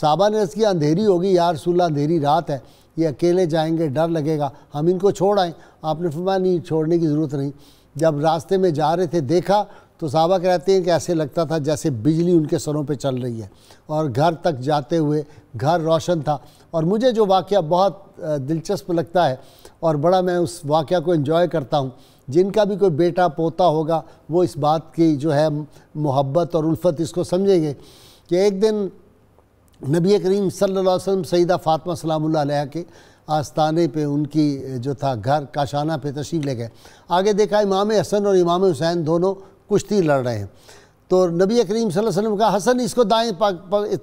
صحابہ نے عرض کیا اندھیری ہوگی یا رسول اللہ، اندھیری رات ہے، یہ اکیلے جائیں گے، ڈر لگے گا، ہم ان کو چھوڑ آئیں؟ آپ نے فرمایا نہیں، چھوڑنے کی ضرورت نہیں۔ جب راستے میں جا رہے تھے دیکھا تو صحابہ کہتے ہیں کہ ایسے لگتا تھا جیسے بجلی ان کے سروں پہ چل رہی ہے، اور گھر تک جاتے ہوئے گھر روشن تھا۔ اور مجھے جو واقعہ بہت دلچسپ لگتا ہے اور بڑا میں اس واقعہ کو انجوائے کرتا ہوں، جن کا بھی کوئی بیٹا پوتا ہوگا وہ اس بات کی جو ہے محبت اور الفت اس کو سمجھیں گے کہ ایک دن نبی کریم صلی اللہ علیہ وسلم سیدہ فاطمہ سلام اللہ علیہ کے آستانے پہ ان کی جو تھا گھر کاشانہ پہ تشریف لے گئے۔ آگے دیکھا امام حسن اور امام حسین دونوں کشتی لڑ رہے ہیں، تو نبی کریم صلی اللہ علیہ وسلم نے کہا حسن اس کو دائیں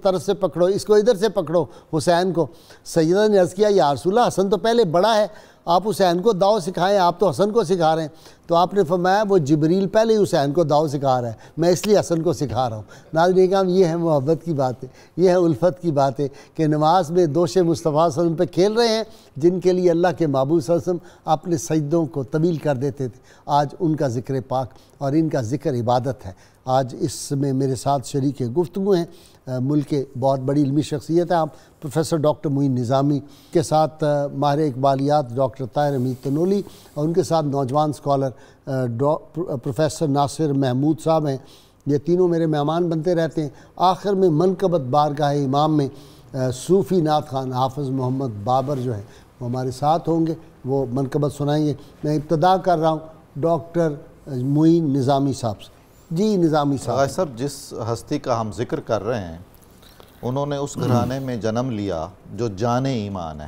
طرف سے پکڑو، اس کو ادھر سے پکڑو حسین کو۔ سیدہ نے عرض کیا یا رسول اللہ حسن تو پہلے بڑا ہے، آپ حسین کو داؤ سکھائیں، آپ تو حسن کو سکھا رہے ہیں۔ تو آپ نے فرمایا وہ جبریل پہلے ہی حسین کو داؤ سکھا رہا ہے، میں اس لیے حسن کو سکھا رہا ہوں۔ ناظرین کرام یہ ہے محبت کی بات ہے، یہ ہے الفت کی بات ہے کہ نماز میں دوش مصطفیٰ صلی اللہ علیہ وسلم پہ کھیل رہے ہیں، جن کے لیے اللہ کے محبوب صلی اللہ علیہ وسلم اپنے سجدوں کو طویل کر دیتے تھے، آج ان کا ذکر پاک اور ان کا ذکر عبادت ہے۔ آج اس میں میرے ساتھ شریک گفتگو ہیں ملک کے بہت بڑی علمی شخصیت ہے، آپ پروفیسر ڈاکٹر معین نظامی کے ساتھ ماہر اقبالیات ڈاکٹر طاہر حمید تنولی، اور ان کے ساتھ نوجوان اسکالر پروفیسر ناصر محمود صاحب ہیں۔ یہ تینوں میرے مہمان بنتے رہتے ہیں۔ آخر میں منقبت بارگاہ امام میں صوفی نعت خوان حافظ محمد بابر جو ہیں وہ ہمارے ساتھ ہوں گے، وہ منقبت سنائیں گے۔ میں ابتدا کر رہا ہوں ڈاکٹر معین نظامی صاحب سے۔ جی نظامی صاحب، جس ہستی کا ہم ذکر کر رہے ہیں انہوں نے اس گھرانے میں جنم لیا جو جان ایمان ہے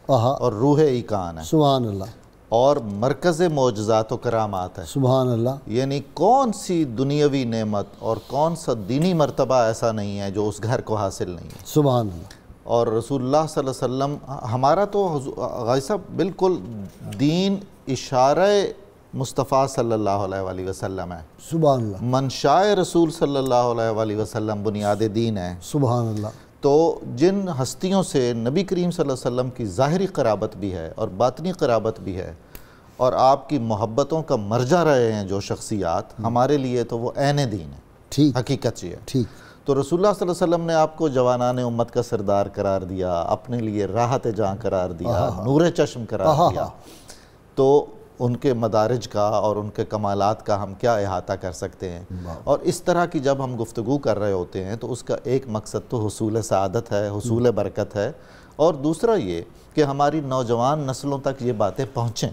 اور روح ایقان ہے، سبحان اللہ، اور مرکز معجزات و کرامات ہے، سبحان اللہ۔ یعنی کون سی دنیاوی نعمت اور کون سا دینی مرتبہ ایسا نہیں ہے جو اس گھر کو حاصل نہیں ہے، سبحان اللہ۔ اور رسول اللہ صلی اللہ علیہ وسلم ہمارا تو غازی صاحب بالکل دین اشارہ مصطفیٰ صلی اللہ علیہ وآلہ وسلم ہے، سبحان اللہ۔ منشائے رسول صلی اللہ علیہ وآلہ وسلم بنیاد دین ہے۔ سبحان اللہ۔ تو جن ہستیوں سے نبی کریم صلی اللہ علیہ وسلم کی ظاہری قرابت بھی ہے اور باطنی قرابت بھی ہے، اور آپ کی محبتوں کا مرجع رہے ہیں جو شخصیات، ہمارے لیے تو وہ عین دین ہے، ٹھیک حقیقت یہ ہے۔ ٹھیک تو رسول اللہ صلی اللہ علیہ وسلم نے آپ کو جوانان امت کا سردار قرار دیا، اپنے لیے راحت جاں قرار دیا، نور چشم قرار دیا، تو ان کے مدارج کا اور ان کے کمالات کا ہم کیا احاطہ کر سکتے ہیں۔ اور اس طرح کی جب ہم گفتگو کر رہے ہوتے ہیں تو اس کا ایک مقصد تو حصول سعادت ہے، حصول برکت ہے، اور دوسرا یہ کہ ہماری نوجوان نسلوں تک یہ باتیں پہنچیں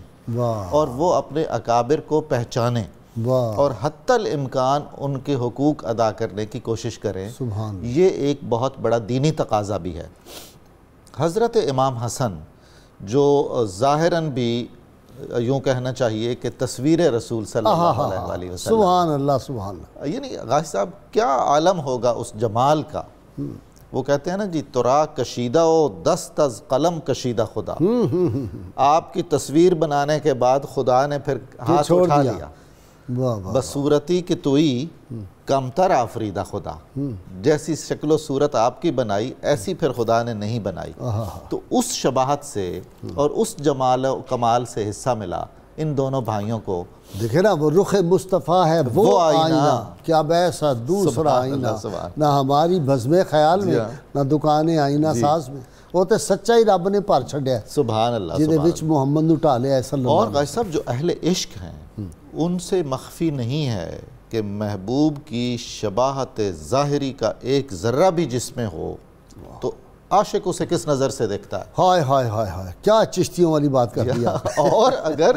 اور وہ اپنے اکابر کو پہچانیں اور حتی الامکان ان کے حقوق ادا کرنے کی کوشش کریں۔ یہ ایک بہت بڑا دینی تقاضا بھی ہے۔ حضرت امام حسن جو ظاہراً بھی یوں کہنا چاہیے کہ تصویر رسول صلی اللہ علیہ وسلم، سبحان اللہ، سبحان اللہ، یعنی غازی صاحب کیا عالم ہوگا اس جمال کا۔ وہ کہتے ہیں نا جی ترا کشیدہ و دست از قلم کشیدہ خدا، آپ کی تصویر بنانے کے بعد خدا نے پھر ہاتھ اٹھا لیا، بصورتی کہ توئی کمتر آفریدہ خدا، جیسی شکل و صورت آپ کی بنائی ایسی پھر خدا نے نہیں بنائی۔ تو اس شباہت سے اور اس جمال و کمال سے حصہ ملا ان دونوں بھائیوں کو۔ دیکھیں نا وہ رخ مصطفیٰ ہے وہ آئینہ، کیا بیسا دوسرا آئینہ، نہ ہماری بزم خیال میں نہ دکان آئینہ ساز میں، وہ تو سچائی رب نے پر چھڑیا ہے، سبحان اللہ، جنہیں وچ محمد اٹھا لیا ہے صلی اللہ اور علیہ غازی صاحب جو اہل عشق ہیں ان سے مخفی نہیں ہے کہ محبوب کی شباہت ظاہری کا ایک ذرہ بھی جس میں ہو تو عاشق اسے کس نظر سے دیکھتا ہے۔ ہائے ہائے ہائے ہائے، کیا چشتیوں والی بات کر دیا۔ اور اگر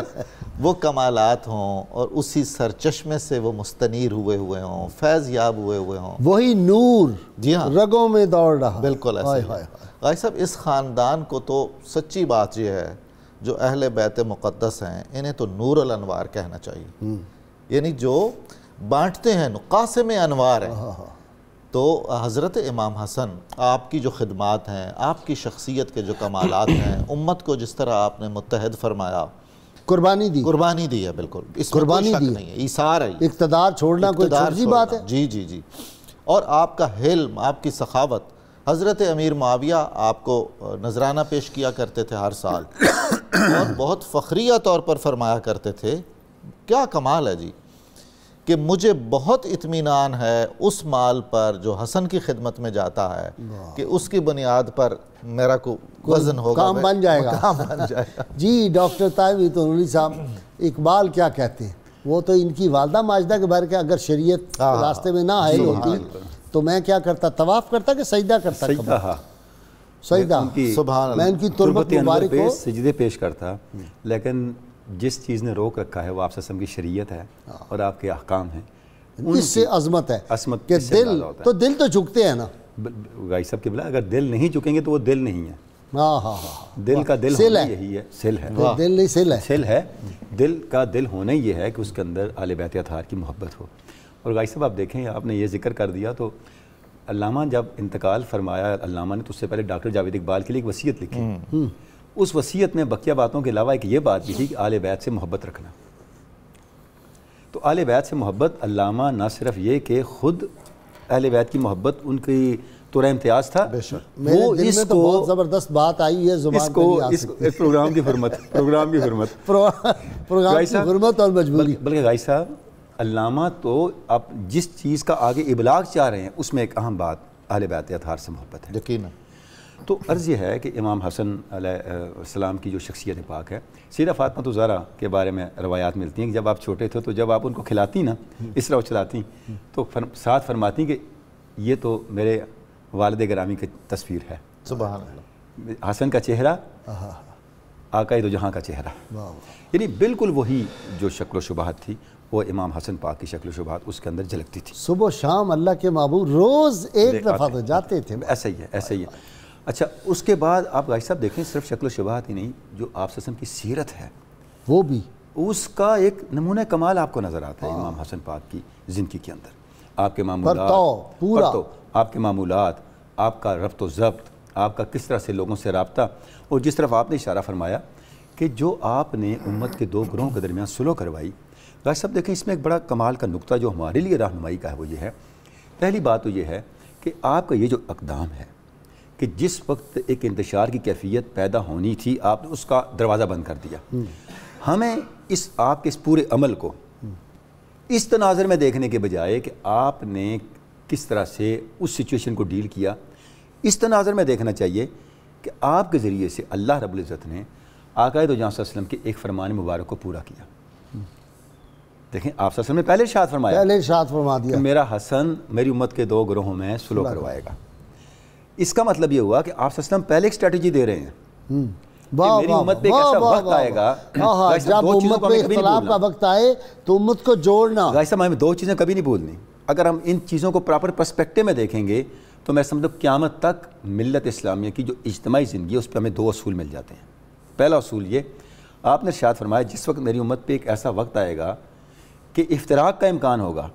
وہ کمالات ہوں اور اسی سرچشمے سے وہ مستنیر ہوئے ہوں، فیض یاب ہوئے ہوں، وہی نور جی ہاں رگوں میں دوڑ رہا، بالکل ایسا ہی ہے۔ غازی صاحب اس خاندان کو تو سچی بات یہ ہے جو اہل بیت مقدس ہیں انہیں تو نور الانوار کہنا چاہیے، یعنی جو بانٹتے ہیں قاسم انوار ہیں۔ تو حضرت امام حسن آپ کی جو خدمات ہیں، آپ کی شخصیت کے جو کمالات ہیں، امت کو جس طرح آپ نے متحد فرمایا، قربانی دی ہے، بالکل اس میں کوئی شک نہیں ہے، ایثار ہے، اقتدار چھوڑنا کوئی چھوٹی بات ہے۔ جی جی جی، اور آپ کا حلم، آپ کی سخاوت، حضرت امیر معاویہ آپ کو نذرانہ پیش کیا کرتے تھے ہر سال اور بہت فخریہ طور پر فرمایا کرتے تھے، کیا کمال ہے جی کہ مجھے بہت اطمینان ہے اس مال پر جو حسن کی خدمت میں جاتا ہے کہ اس کی بنیاد پر میرا کو وزن ہوگا، کام بن جائے گا، کام بن جائے گا۔ جی ڈاکٹر طاہر تنوری صاحب، اقبال کیا کہتے ہیں؟ وہ تو ان کی والدہ ماجدہ کے بارے کہ اگر شریعت راستے میں نہ حائل ہوتی تو میں کیا کرتا، طواف کرتا کہ سجدہ کرتا؟ سجدہ، سبحان اللہ، میں ان کی تربت مبارک کو سجدے پیش کرتا۔ لیکن جس چیز نے روک رکھا ہے وہ آپ کی شریعت ہے اور آپ کے احکام ہیں، اس سے عظمت ہے عظمت کہ دل تو جھکتے ہیں نا غائی صاحب قبلہ، اگر دل نہیں جھکیں گے تو وہ دل نہیں ہے۔ ہاں ہاں ہاں، دل کا دل ہونا یہی ہے، سل ہے، دل نہیں سل ہے، سل ہے۔ دل کا دل ہونا ہی یہ ہے کہ اس کے اندر اہل بیت اطہار کی محبت ہو۔ اور غائی صاحب آپ دیکھیں، آپ نے یہ ذکر کر دیا تو علامہ جب انتقال فرمایا، علامہ نے تو اس سے پہلے ڈاکٹر جاوید اقبال کے لیے ایک وصیت لکھی۔ اس وصیت میں بقیہ باتوں کے علاوہ ایک یہ بات بھی تھی کہ اہل بیت سے محبت رکھنا۔ تو اہل بیت سے محبت، علامہ نہ صرف یہ کہ خود اہل بیت کی محبت ان کی تورہ امتیاز تھا، میرے دل میں تو بہت زبردست بات آئی ہے، زبان پہ نہیں آ سکتی۔ پروگرام کی حرمت، پروگرام کی حرمت، پروگرام کی حرمت اور مجبوری۔ بلکہ غائی صاحب علامہ تو آپ جس چیز کا آگے ابلاغ چاہ رہے ہیں اس میں ایک اہم بات اہل بیت اطہار سے محبت ہے، یقیناً۔ تو عرض یہ ہے کہ امام حسن علیہ السلام کی جو شخصیت پاک ہے، سیدہ فاطمہ زہرا کے بارے میں روایات ملتی ہیں کہ جب آپ چھوٹے تھے تو جب آپ ان کو کھلاتی نا، اس طرح چلاتی تو ساتھ فرماتی کہ یہ تو میرے والد گرامی کی تصویر ہے، سبحان اللہ، حسن کا چہرہ آقا دو جہاں کا چہرہ، یعنی بالکل وہی جو شکل و شباہت تھی وہ امام حسن پاک کی شکل و شباہت اس کے اندر جھلکتی تھی۔ صبح و شام اللہ کے محبوب روز ایک دفعہ تو جاتے تھے۔ ایسا ہی ہے، ایسا ہی ہے۔ اچھا، اس کے بعد آپ غائی صاحب دیکھیں، صرف شکل و شباہت ہی نہیں، جو آپ صلی اللہ علیہ وسلم کی سیرت ہے وہ بھی اس کا ایک نمونہ کمال آپ کو نظر آتا ہے امام حسن پاک کی زندگی کے اندر۔ آپ کے معمولات، آپ کے معمولات، آپ کا ربط و ضبط، آپ کا کس طرح سے لوگوں سے رابطہ، اور جس طرف آپ نے اشارہ فرمایا کہ جو آپ نے امت کے دو گروہوں کے درمیان صلح کروائی۔ غائی صاحب دیکھیں، اس میں ایک بڑا کمال کا نقطہ جو ہمارے لیے رہنمائی کا ہے وہ یہ ہے، پہلی بات تو یہ ہے کہ آپ کا یہ جو اقدام ہے کہ جس وقت ایک انتشار کی کیفیت پیدا ہونی تھی آپ نے اس کا دروازہ بند کر دیا۔ ہمیں آپ کے اس پورے عمل کو اس تناظر میں دیکھنے کے بجائے کہ آپ نے کس طرح سے اس سچویشن کو ڈیل کیا، اس تناظر میں دیکھنا چاہیے کہ آپ کے ذریعے سے اللہ رب العزت نے آقا دو جہاں صلی اللہ علیہ وسلم کے ایک فرمان مبارک کو پورا کیا۔ دیکھیں، آپ صلی اللہ علیہ وسلم نے پہلے ارشاد فرما دیا کہ میرا حسن میری امت کے دو گروہوں میں صلح کروائے گا۔ اس کا مطلب یہ ہوا کہ آپ صلی اللہ علیہ وسلم پہلے ایک اسٹریٹجی دے رہے ہیں کہ میری امت پہ ایک ایسا وقت آئے گا، جب امت پہ اختلاف کا وقت آئے تو امت کو جوڑنا۔ غائی صاحب ہمیں دو چیزیں کبھی نہیں بھولنی۔ اگر ہم ان چیزوں کو پراپر پرسپیکٹو میں دیکھیں گے تو میں سمجھتا ہوں قیامت تک ملت اسلامیہ کی جو اجتماعی زندگی ہے اس پہ ہمیں دو اصول مل جاتے ہیں۔ پہلا اصول یہ، آپ نے ارشاد فرمایا جس وقت میری امت پہ ایک ایسا وقت آئے گا کہ افتراق کا امکان ہوگا،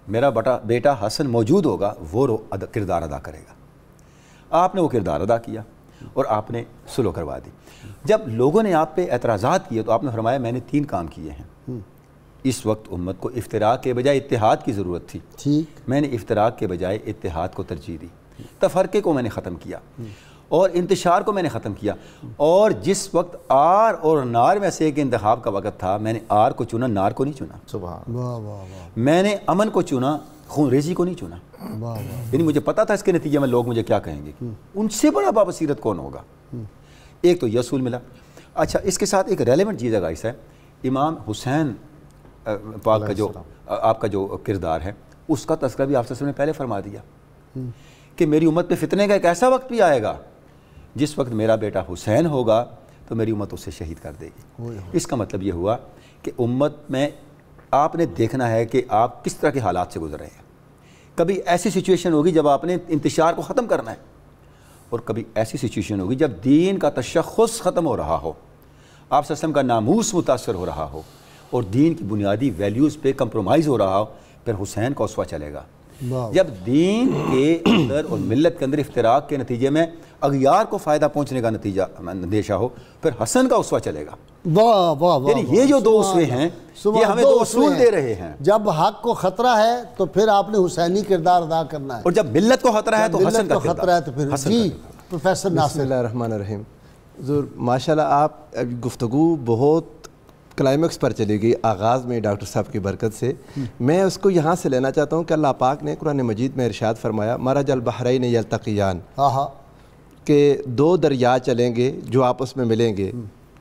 میرا بیٹا حسن موجود ہوگا، وہ کردار ادا کرے گا۔ آپ نے وہ کردار ادا کیا اور آپ نے صلح کروا دی۔ جب لوگوں نے آپ پہ اعتراضات کیے تو آپ نے فرمایا میں نے 3 کام کیے ہیں۔ اس وقت امت کو افتراق کے بجائے اتحاد کی ضرورت تھی، میں نے افتراق کے بجائے اتحاد کو ترجیح دی، تفرقے کو میں نے ختم کیا اور انتشار کو میں نے ختم کیا۔ اور جس وقت آر اور نار میں سے ایک انتخاب کا وقت تھا، میں نے آر کو چنا، نار کو نہیں چنا۔ سبحان، میں نے امن کو چنا، خون ریزی کو نہیں چنا۔ یعنی مجھے پتا تھا اس کے نتیجے میں لوگ مجھے کیا کہیں گے، ان سے بڑا بابصیرت کون ہوگا۔ ایک تو یہ اصول ملا۔ اچھا، اس کے ساتھ ایک ریلیونٹ چیز ہے غائی صاحب، امام حسین پاک کا جو آپ کا جو کردار ہے اس کا تذکرہ بھی آپ سے نے پہلے فرما دیا کہ میری امت پہ فتنے کا ایک ایسا وقت بھی آئے گا جس وقت میرا بیٹا حسین ہوگا تو میری امت اسے شہید کر دے گی۔ اس کا مطلب یہ ہوا کہ امت میں آپ نے دیکھنا ہے کہ آپ کس طرح کے حالات سے گزر رہے ہیں۔ کبھی ایسی سچویشن ہوگی جب آپ نے انتشار کو ختم کرنا ہے، اور کبھی ایسی سچویشن ہوگی جب دین کا تشخص ختم ہو رہا ہو، آپ صلی اللہ علیہ وسلم کا ناموس متاثر ہو رہا ہو اور دین کی بنیادی ویلیوز پہ کمپرومائز ہو رہا ہو، پھر حسین کا اسوہ چلے گا۔ جب دین کے اندر اور ملت کے اندر افتراق کے نتیجے میں اغیار کو فائدہ پہنچنے کا اندیشہ ہو، پھر حسن کا اسوہ چلے گا۔ یعنی یہ جو دو اسوے ہیں یہ ہمیں دو اصول دے رہے ہیں۔ جب حق کو خطرہ ہے تو پھر آپ نے حسینی کردار ادا کرنا ہے، اور جب ملت کو خطرہ ہے تو حسن کا خطرہ ہے تو پھر جی پروفیسر ناصر۔ بسم اللہ الرحمن الرحیم۔ حضور ماشاءاللہ آپ گفتگو بہت کلائمیکس پر چلی گئی آغاز میں ڈاکٹر صاحب کی برکت سے. میں اس کو یہاں سے لینا چاہتا ہوں کہ اللہ پاک نے قرآن مجید میں ارشاد فرمایا مرج البحرین یلتقیان، کہ دو دریا چلیں گے جو آپس میں ملیں گے.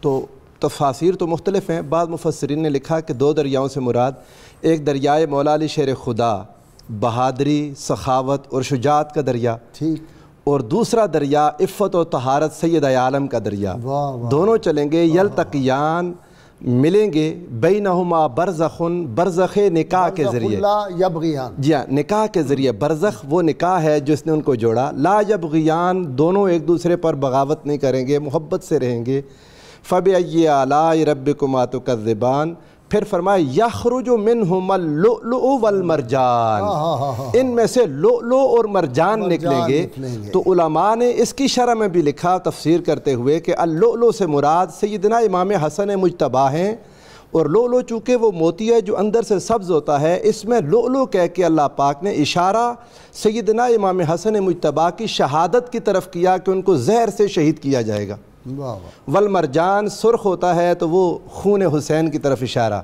تو تفاسیر تو مختلف ہیں. بعض مفسرین نے لکھا کہ دو دریاؤں سے مراد ایک دریائے مولا علی شیر خدا، بہادری، سخاوت اور شجاعت کا دریا، ٹھیک، اور دوسرا دریا عفت و طہارت سید عالم کا دریا. دونوں چلیں گے، یلتقیان، ملیں گے، بینہما برزخن، برزخ نکاح کے ذریعے، جی ہاں نکاح کے ذریعے. برزخ وہ نکاح ہے جس نے ان کو جوڑا. لا یبغیان، دونوں ایک دوسرے پر بغاوت نہیں کریں گے، محبت سے رہیں گے. فبأی آلاء ربکما تکذبان، پھر فرمایا یخرج منہما اللؤلؤ والمرجان، ان میں سے لؤلؤ اور مرجان نکلیں گے. تو علماء نے اس کی شرح میں بھی لکھا تفسیر کرتے ہوئے کہ اللؤلؤ سے مراد سیدنا امام حسن مجتبیٰ ہیں، اور لؤلؤ چونکہ وہ موتی ہے جو اندر سے سبز ہوتا ہے، اس میں لؤلؤ کہہ کے اللہ پاک نے اشارہ سیدنا امام حسن مجتبیٰ کی شہادت کی طرف کیا کہ ان کو زہر سے شہید کیا جائے گا. والمرجان سرخ ہوتا ہے تو وہ خون حسین کی طرف اشارہ.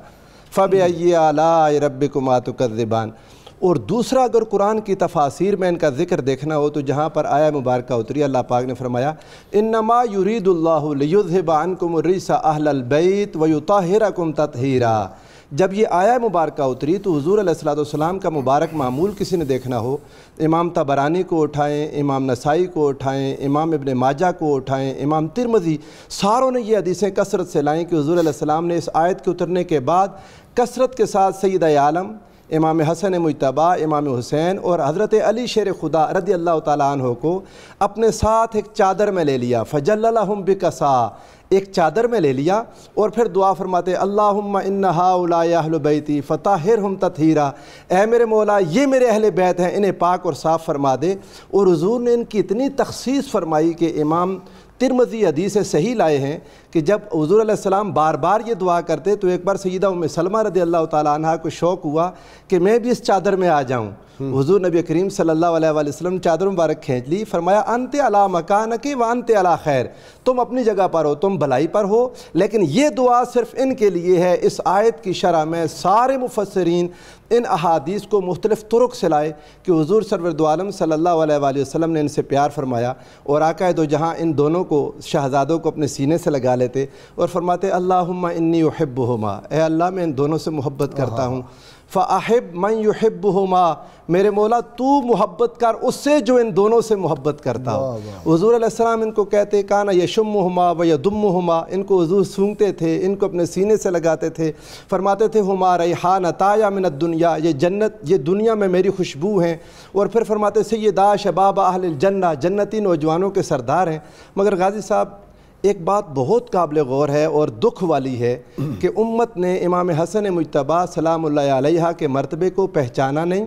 فبأی آلاء ربکما تکذبان. اور دوسرا اگر قرآن کی تفاسیر میں ان کا ذکر دیکھنا ہو تو جہاں پر آیہ مبارکہ اتری اللہ پاک نے فرمایا انما یرید اللہ لیذھب عنکم الرجس اہل البیت ویطہرکم تطہیرا. جب یہ آیہ مبارکہ اتری تو حضور علیہ السلام کا مبارک معمول کسی نے دیکھنا ہو، امام طبرانی کو اٹھائیں، امام نسائی کو اٹھائیں، امام ابن ماجہ کو اٹھائیں، امام ترمذی، ساروں نے یہ حدیثیں کثرت سے لائیں کہ حضور علیہ السلام نے اس آیت کے اترنے کے بعد کثرت کے ساتھ سید عالم، امام حسن مجتبیٰ، امام حسین اور حضرت علی شیر خدا رضی اللہ تعالیٰ عنہ کو اپنے ساتھ ایک چادر میں لے لیا. فجللہم بکسا، ایک چادر میں لے لیا، اور پھر دعا فرماتے اللہم ان ہؤلاء اہل بیتی فطہرہم تطہیرا، اے میرے مولا یہ میرے اہل بیت ہیں، انہیں پاک اور صاف فرما دے. اور حضور نے ان کی اتنی تخصیص فرمائی کہ امام ترمذی حدیث صحیح لائے ہیں کہ جب حضور علیہ السلام بار بار یہ دعا کرتے تو ایک بار سیدہ ام سلمہ رضی اللہ تعالیٰ عنہ کو شوق ہوا کہ میں بھی اس چادر میں آ جاؤں. حضور نبی کریم صلی اللہ علیہ وآلہ وسلم چادر مبارک کھینچ لی، فرمایا انت علی مکانک وانت علی خیر، تم اپنی جگہ پر ہو، تم بھلائی پر ہو، لیکن یہ دعا صرف ان کے لیے ہے. اس آیت کی شرح میں سارے مفسرین ان احادیث کو مختلف طرق سے لائے کہ حضور سرور دو عالم صلی اللہ علیہ وآلہ وسلم نے ان سے پیار فرمایا، اور آقا دو جہاں ان دونوں کو شہزادوں کو اپنے سینے سے لگا لیتے اور فرماتے اللہم انی احبہما، اے اللہ میں ان دونوں سے محبت کرتا ہوں. فَأَحِبْ مَنْ يُحِبُّهُمَا، میرے مولا تو محبت کر اس سے جو ان دونوں سے محبت کرتا ہو. حضور علیہ السلام ان کو کہتے کانا یشمہما ویدمہما، ان کو حضور سونگتے تھے، ان کو اپنے سینے سے لگاتے تھے، فرماتے تھے ہما ریحانتایا من الدنیا، یہ جنت، یہ دنیا میں میری خوشبو ہیں. اور پھر فرماتے سیدہ شباب اہل الجنہ، جنتی نوجوانوں کے سردار ہیں. مگر غازی صاحب ایک بات بہت قابل غور ہے اور دکھ والی ہے کہ امت نے امام حسن مجتبیٰ سلام اللہ علیہ کے مرتبے کو پہچانا نہیں،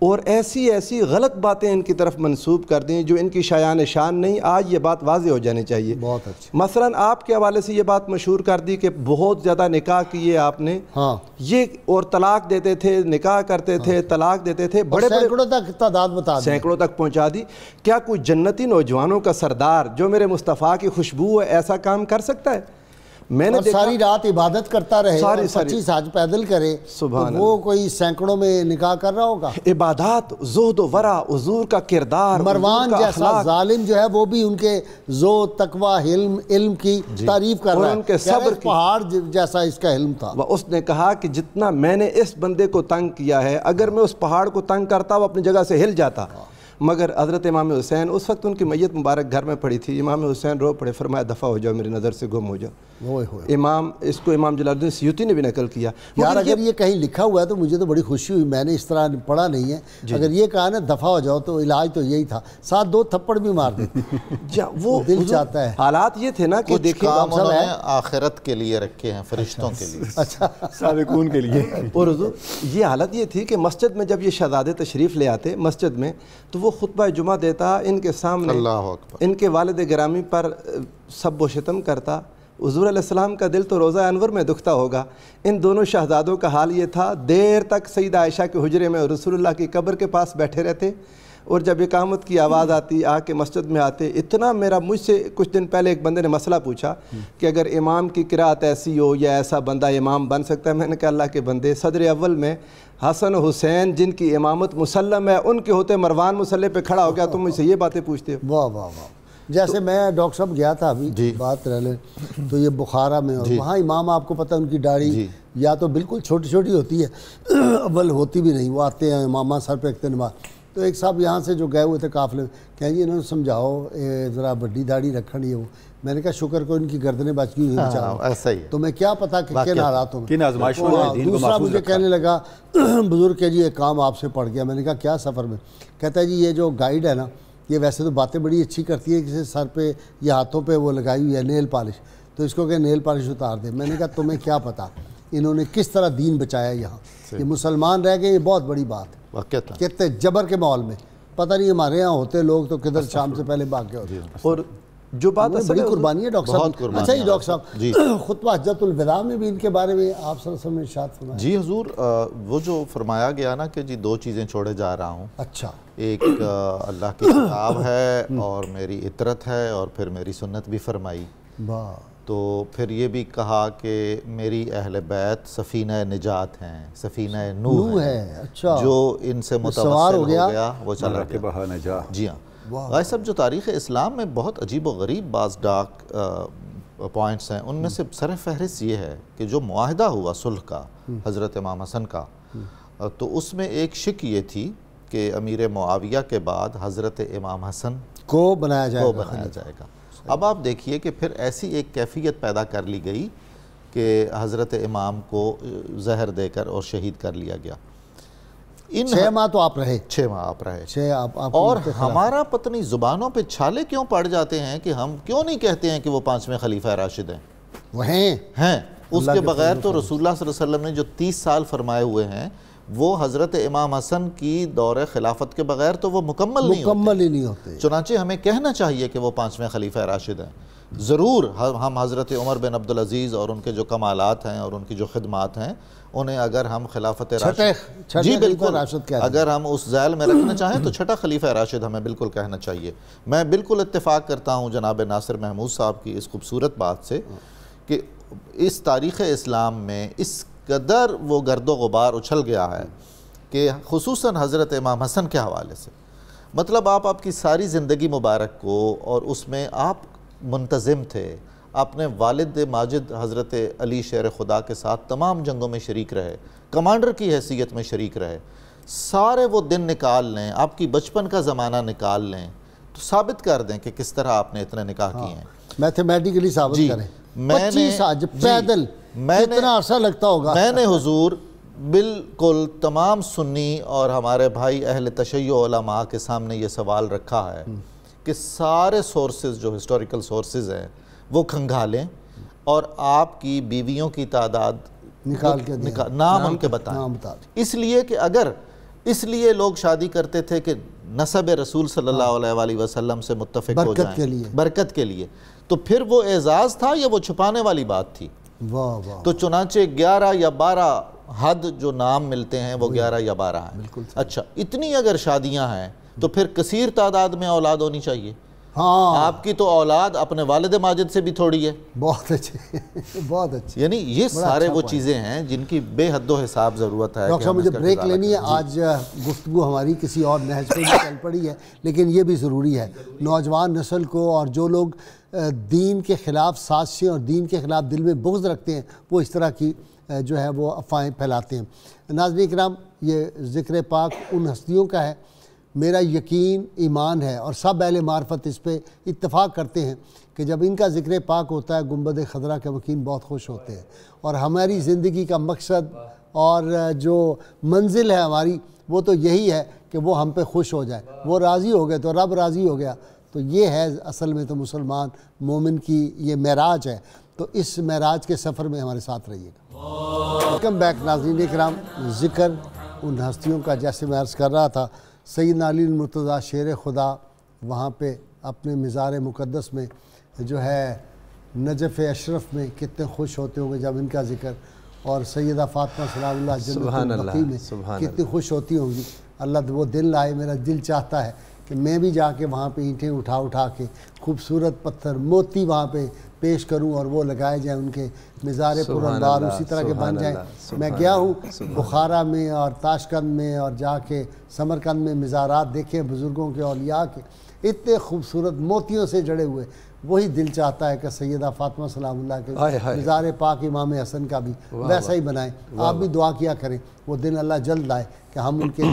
اور ایسی غلط باتیں ان کی طرف منسوب کر دیں جو ان کی شایان شان نہیں. آج یہ بات واضح ہو جانی چاہیے. بہت اچھی. مثلا آپ کے حوالے سے یہ بات مشہور کر دی کہ بہت زیادہ نکاح کیے آپ نے، یہ اور طلاق دیتے تھے، نکاح کرتے تھے، طلاق دیتے تھے، بڑے سینکڑوں تک تعداد بتا دی، سینکڑوں تک پہنچا دی. کیا کوئی جنتی نوجوانوں کا سردار جو میرے مصطفیٰ کی خوشبو ہے ایسا کام کر سکتا ہے؟ میں نے ساری رات عبادت کرتا رہے، 25 حج پیدل کرے، وہ کوئی سینکڑوں میں نکاح کر رہا ہوگا. عبادات، زہد و ورع، حضور کا کردار، مروان جیسا ظالم جو ہے وہ بھی ان کے زہد، تقوی، علم کی تعریف کر رہا ہے، ان کے صبر، پہاڑ جیسا اس کا علم تھا. اس نے کہا کہ جتنا میں نے اس بندے کو تنگ کیا ہے، اگر میں اس پہاڑ کو تنگ کرتا وہ اپنی جگہ سے ہل جاتا. مگر حضرت امام حسین، اس وقت ان کی میت مبارک گھر میں پڑی تھی، امام حسین رو پڑے، فرمایا دفع ہو جاؤ، میری نظر سے گم ہو جاؤ. اس کو امام جلال الدین سیوطی نے بھی نقل کیا. یار اگر یہ کہیں لکھا ہوا ہے تو مجھے تو بڑی خوشی ہوئی، میں نے اس طرح پڑھا نہیں ہے. اگر یہ کہا نا دفع ہو جاؤ تو علاج تو یہی تھا، ساتھ 2 تھپڑ بھی مار دیتے. وہ دل چاہتا ہے. حالات یہ تھے نا کہ دیکھیں انہوں نے آخرت کے لیے رکھے ہیں، فرشتوں کے لیے، اچھا سابقون کے لیے. اور حضور یہ حالت یہ تھی کہ مسجد میں جب یہ شہزادے تشریف لے آتے مسجد میں تو وہ خطبہ جمعہ دیتا، ان کے سامنے ان کے والد گرامی پر سب و شتم کرتا. حضور علیہ السلام کا دل تو روزہ انور میں دکھتا ہوگا. ان دونوں شہزادوں کا حال یہ تھا، دیر تک سیدہ عائشہ کے حجرے میں رسول اللہ کی قبر کے پاس بیٹھے رہتے. اور جب اقامت کی آواز آتی آ کے مسجد میں آتے اتنا میرا مجھ سے کچھ دن پہلے ایک بندے نے مسئلہ پوچھا کہ اگر امام کی قرأت ایسی ہو یا ایسا بندہ امام بن سکتا ہے. میں نے کہا اللہ کے بندے صدر اول میں حسن و حسین جن کی امامت مسلم ہے ان کے ہوتے مروان مسلح پہ کھڑا ہو گیا, تم مجھ سے یہ باتیں پوچھتے ہو. واہ واہ واہ. جیسے میں ڈاکٹر صاحب گیا تھا ابھی بات رہ لیں تو یہ بخارا میں, اور وہاں امام آپ کو پتہ ان کی داڑھی یا تو بالکل چھوٹی چھوٹی ہوتی ہے, اول ہوتی بھی نہیں, وہ آتے ہیں امامہ سر پہ رکھتے نماز. تو ایک صاحب یہاں سے جو گئے ہوئے تھے قافلے میں, کہیں جی انہوں نے سمجھاؤ ذرا بڑی داڑھی رکھنی ہے وہ. میں نے کہا شکر کو ان کی گردنیں بچ گئی ہوئی ایسا ہی تو میں کیا پتا کہ کن حالاتوں میں. دوسرا مجھے کہنے لگا بزرگ کہ جی ایک کام آپ سے پڑ گیا. میں نے کہا کیا سفر میں؟ کہتا ہے جی یہ جو گائیڈ ہے نا یہ ویسے تو باتیں بڑی اچھی کرتی ہے, کسی سر پہ یا ہاتھوں پہ وہ لگائی ہوئی ہے نیل پالش, تو اس کو کہ نیل پالش اتار دے. میں نے کہا تمہیں کیا پتا انہوں نے کس طرح دین بچایا یہاں, یہ مسلمان رہ گئے, یہ بہت بڑی بات ہے. کہتے جبر کے ماحول میں پتہ نہیں ہمارے یہاں ہوتے لوگ تو کدھر شام سے پہلے بھاگ گئے ہوتے. اور جو بات بڑی قربانی ہے ڈاکٹر صاحب. اچھا جی ڈاکٹر صاحب, خطبہ حجۃ الوداع میں بھی ان کے بارے میں آپ صلی اللہ علیہ وسلم نے ارشاد فرمایا. جی حضور, وہ جو فرمایا گیا نا کہ جی 2 چیزیں چھوڑے جا رہا ہوں. اچھا, ایک اللہ کی کتاب ہے اور میری اطرت ہے, اور پھر میری سنت بھی فرمائی. تو پھر یہ بھی کہا کہ میری اہل بیت سفینہ نجات ہیں, سفینہ نوح ہے. اچھا, جو ان سے متوسل ہو گیا وہ چلا گیا. جی ہاں. بھائی صاحب, جو تاریخ اسلام میں بہت عجیب و غریب بعض ڈارک پوائنٹس ہیں, ان میں سے سر فہرست یہ ہے کہ جو معاہدہ ہوا صلح کا حضرت امام حسن کا, تو اس میں ایک شک یہ تھی کہ امیر معاویہ کے بعد حضرت امام حسن کو بنایا جائے گا. اب آپ دیکھیے کہ پھر ایسی ایک کیفیت پیدا کر لی گئی کہ حضرت امام کو زہر دے کر اور شہید کر لیا گیا. 6 ماہ تو آپ رہے. 6 ماہ آپ رہے. اور ہمارا پتنی زبانوں پہ چھالے کیوں پڑ جاتے ہیں کہ ہم کیوں نہیں کہتے ہیں کہ وہ 5ویں خلیفہ راشد ہیں. وہ ہیں. اس کے بغیر تو رسول اللہ صلی اللہ علیہ وسلم نے جو 30 سال فرمائے ہوئے ہیں وہ حضرت امام حسن کی دور خلافت کے بغیر تو وہ مکمل ہی نہیں ہوتے. چنانچہ ہمیں کہنا چاہیے کہ وہ 5ویں خلیفہ راشد ہیں. ضرور ہم حضرت عمر بن عبدالعزیز اور ان کے جو کمالات ہیں اور ان کی جو خدمات ہیں انہیں اگر ہم خلافت راشد, جی بالکل, اگر ہم اس ذیل میں رکھنا چاہیں تو 6 خلیفہ راشد ہمیں بالکل کہنا چاہیے. میں بالکل اتفاق کرتا ہوں جناب ناصر محمود صاحب کی اس خوبصورت بات سے کہ اس تاریخ اسلام میں اس قدر وہ گرد و غبار اچھل گیا ہے کہ خصوصاً حضرت امام حسن کے حوالے سے, مطلب آپ کی ساری زندگی مبارک کو, اور اس میں آپ منتظم تھے, اپنے والد ماجد حضرت علی شیر خدا کے ساتھ تمام جنگوں میں شریک رہے, کمانڈر کی حیثیت میں شریک رہے, سارے وہ دن نکال لیں, آپ کی بچپن کا زمانہ نکال لیں تو ثابت کر دیں کہ کس طرح آپ نے اتنے نکاح کیے ہیں. میتھمیٹیکلی ثابت کریں. 25 آج پیدل کتنا عرصہ لگتا ہوگا. میں نے حضور بالکل تمام سنی اور ہمارے بھائی اہل تشیع علماء کے سامنے یہ سوال رکھا ہے کہ سارے سورسز جو ہسٹوریکل سورسز ہیں وہ کھنگالیں اور آپ کی بیویوں کی تعداد نکال کے نام ان کے بتائیں. اس لیے کہ اگر اس لیے لوگ شادی کرتے تھے کہ نسب رسول صلی اللہ علیہ وسلم سے متفق ہو جائیں, برکت کے لیے, تو پھر وہ اعزاز تھا یا وہ چھپانے والی بات تھی. تو چنانچہ 11 یا 12 حد جو نام ملتے ہیں وہ 11 یا 12 ہیں. اچھا, اتنی اگر شادیاں ہیں تو پھر کثیر تعداد میں اولاد ہونی چاہیے. آپ کی تو اولاد اپنے والد ماجد سے بھی تھوڑی ہے. بہت اچھے, بہت اچھے. یعنی یہ سارے وہ چیزیں ہیں جن کی بے حد و حساب ضرورت ہے. ڈاکٹر صاحب مجھے بریک لینی ہے, آج گفتگو ہماری کسی اور نہج پہ بھی چل پڑی ہے, لیکن یہ بھی ضروری ہے نوجوان نسل کو, اور جو لوگ دین کے خلاف سازشیں اور دین کے خلاف دل میں بغض رکھتے ہیں وہ اس طرح کی جو ہے وہ افواہیں پھیلاتے ہیں. ناظرین کرام, یہ ذکر پاک ان ہستیوں کا ہے, میرا یقین ایمان ہے اور سب اہل معرفت اس پہ اتفاق کرتے ہیں کہ جب ان کا ذکر پاک ہوتا ہے گنبد خضرا کے مکین بہت خوش ہوتے ہیں, اور ہماری زندگی کا مقصد اور جو منزل ہے ہماری وہ تو یہی ہے کہ وہ ہم پہ خوش ہو جائے. وہ راضی ہو گئے تو رب راضی ہو گیا. تو یہ ہے اصل میں تو مسلمان مومن کی یہ معراج ہے. تو اس معراج کے سفر میں ہمارے ساتھ رہیے گا. ویلکم بیک ناظرین اکرام. ذکر ان ہستیوں کا جیسے میں عرض کر رہا تھا, سیدنا علی المرتضیٰ شیر خدا وہاں پہ اپنے مزار مقدس میں جو ہے نجف اشرف میں کتنے خوش ہوتے ہوں گے جب ان کا ذکر, اور سیدہ فاطمہ سلام اللہ جنت البقیع میں کتنی خوش ہوتی ہوں گی. اللہ وہ دن لائے، میرا دل چاہتا ہے کہ میں بھی جا کے وہاں پہ اینٹیں اٹھا کے خوبصورت پتھر موتی وہاں پہ پیش کروں اور وہ لگائے جائیں ان کے مزار پرانوار اسی طرح کے بن جائیں۔ میں گیا ہوں بخارا میں اور تاشقند میں اور جا کے سمرقند میں مزارات دیکھے بزرگوں کے اولیاء کے، اتنے خوبصورت موتیوں سے جڑے ہوئے۔ وہی دل چاہتا ہے کہ سیدہ فاطمہ سلام اللہ کے مزار پاک امام حسن کا بھی ویسا ہی بنائیں۔ آپ بھی دعا کیا کریں وہ دن اللہ جلد لائے کہ ہم ان کے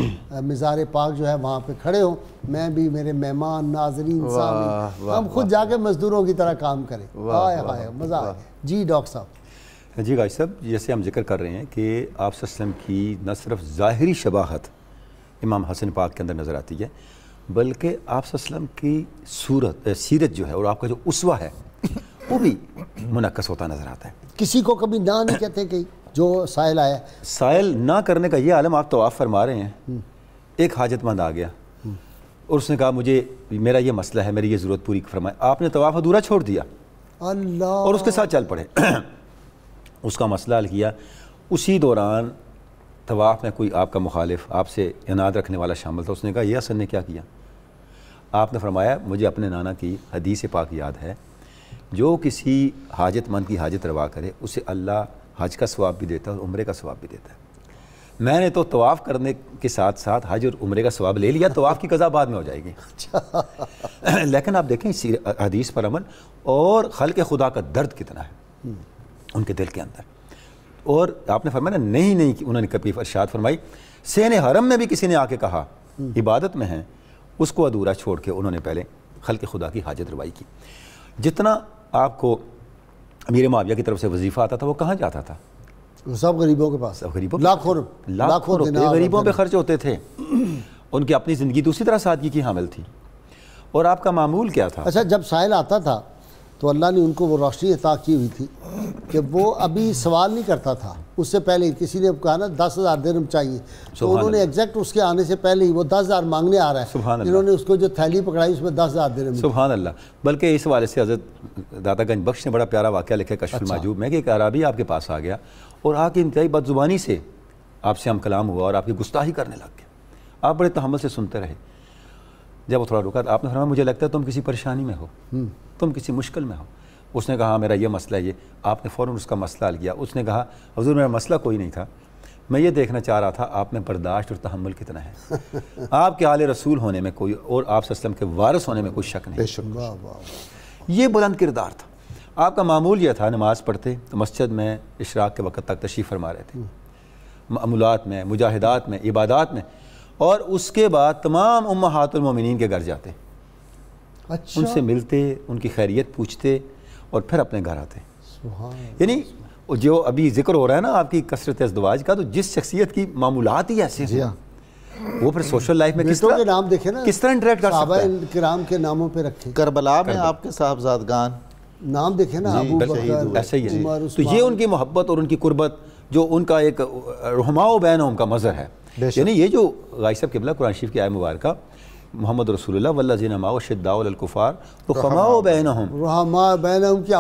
مزار پاک جو ہے وہاں پہ کھڑے ہوں، میں بھی، میرے مہمان، ناظرین، سامعین، ہم خود جا کے مزدوروں کی طرح کام کریں۔ ہائے ہائے مزہ آئے۔ جی ڈاکٹر صاحب۔ جی غازی صاحب، جیسے ہم ذکر کر رہے ہیں کہ آپ صلی اللہ علیہ وسلم کی نہ صرف ظاہری شباہت امام حسن پاک کے اندر نظر آتی ہے، بلکہ آپ صلی اللہ علیہ وسلم کی سیرت جو ہے اور آپ کا جو اسوہ ہے وہ بھی منعکس ہوتا نظر آتا ہے۔ کسی کو کبھی نہ نہیں کہتے کہ جو سائل آیا ہے؟ سائل نہ کرنے کا یہ عالم آپ طواف فرما رہے ہیں، ایک حاجت مند آ گیا اور اس نے کہا مجھے میرا یہ مسئلہ ہے، میری یہ ضرورت پوری فرمائے، آپ نے طواف ادھورا چھوڑ دیا اللہ اور اس کے ساتھ چل پڑے، اس کا مسئلہ حل کیا۔ اسی دوران طواف میں کوئی آپ کا مخالف، آپ سے عناد رکھنے والا شامل تھا، اس نے کہا یہ حسن نے کیا کیا؟ آپ نے فرمایا مجھے اپنے نانا کی حدیث پاک یاد ہے، جو کسی حاجت مند کی حاجت روا کرے اسے اللہ حج کا ثواب بھی دیتا ہے اور عمرے کا ثواب بھی دیتا ہے۔ میں نے تو طواف کرنے کے ساتھ ساتھ حج اور عمرے کا ثواب لے لیا، طواف کی قضا بعد میں ہو جائے گی۔ لیکن آپ دیکھیں اس حدیث پر عمل اور خلق خدا کا درد کتنا ہے ان کے دل کے اندر۔ اور آپ نے فرمایا نہیں کہ انہوں نے کبھی ارشاد فرمائی سین حرم میں بھی کسی نے آ کے کہا عبادت میں ہیں، اس کو ادھورا چھوڑ کے انہوں نے پہلے خلق خدا کی حاجت روائی کی۔ جتنا آپ کو امیر معاویہ کی طرف سے وظیفہ آتا تھا وہ کہاں جاتا تھا؟ سب غریبوں کے پاس، سب غریبوں لاکھوں روپے غریبوں پہ خرچ ہوتے تھے، ان کی اپنی زندگی دوسری طرح سادگی کی حامل تھی۔ اور آپ کا معمول کیا تھا؟ اچھا جب سائل آتا تھا تو اللہ نے ان کو وہ روشنی عطا کی ہوئی تھی کہ وہ ابھی سوال نہیں کرتا تھا، اس سے پہلے کسی نے کہا نا 10,000 درہم چاہیے تو انہوں نے ایگزیکٹ اس کے آنے سے پہلے ہی وہ 10,000 مانگنے آ رہا ہے، انہوں نے اس کو جو تھیلی پکڑائی اس میں 10,000 درہم۔ سبحان اللہ۔ بلکہ اس حوالے سے حضرت داتا گنج بخش نے بڑا پیارا واقعہ لکھا کشف المحجوب میں کہ ایک اعرابی آپ کے پاس آ گیا اور آ کے انتہائی بد زبانی سے آپ سے ہم کلام ہوا اور آپ کی گستاخی کرنے لگ گیا، آپ بڑے تحمل سے سنتے رہے۔ جب وہ تھوڑا رکا آپ نے فرمایا مجھے لگتا ہے تم کسی پریشانی میں ہو، تم کسی مشکل میں ہو۔ اس نے کہا ہاں میرا یہ مسئلہ ہے یہ۔ آپ نے فوراً اس کا مسئلہ حل کیا۔ اس نے کہا حضور میرا مسئلہ کوئی نہیں تھا، میں یہ دیکھنا چاہ رہا تھا آپ میں برداشت اور تحمل کتنا ہے، آپ کے آل رسول ہونے میں کوئی اور آپ صلی اللہ علیہ وسلم کے وارث ہونے میں کوئی شک نہیں۔ یہ بلند کردار تھا آپ کا۔ معمول یہ تھا نماز پڑھتے تو مسجد میں اشراق کے وقت تک تشریف فرما رہے تھے، معمولات میں، مجاہدات میں، عبادات میں، اور اس کے بعد تمام امہات المومنین کے گھر جاتے، ان سے ملتے، ان کی خیریت پوچھتے اور پھر اپنے گھر آتے۔ یعنی جو ابھی ذکر ہو رہا ہے نا آپ کی کثرت ازدواج کا، تو جس شخصیت کی معمولات ہی ایسے ہیں وہ پھر سوشل لائف میں کس طرح انٹریکٹ کر سکتا ہے؟ صحابہ کرام کے ناموں پہ رکھے، کربلا میں آپ کے صاحبزادگان نام دیکھیں نا، ابو بکر، ایسا ہی ہے۔ تو یہ ان کی محبت اور ان کی قربت جو ان کا ایک رحماء بینہم کا مظہر ہے۔ یعنی یہ جو غازی صاحب قبلہ قرآن شریف کی آیت مبارکہ محمد رسول اللہ والذین معہ شداء علی الکفار رحماء بینہم، رحماء بینہم کی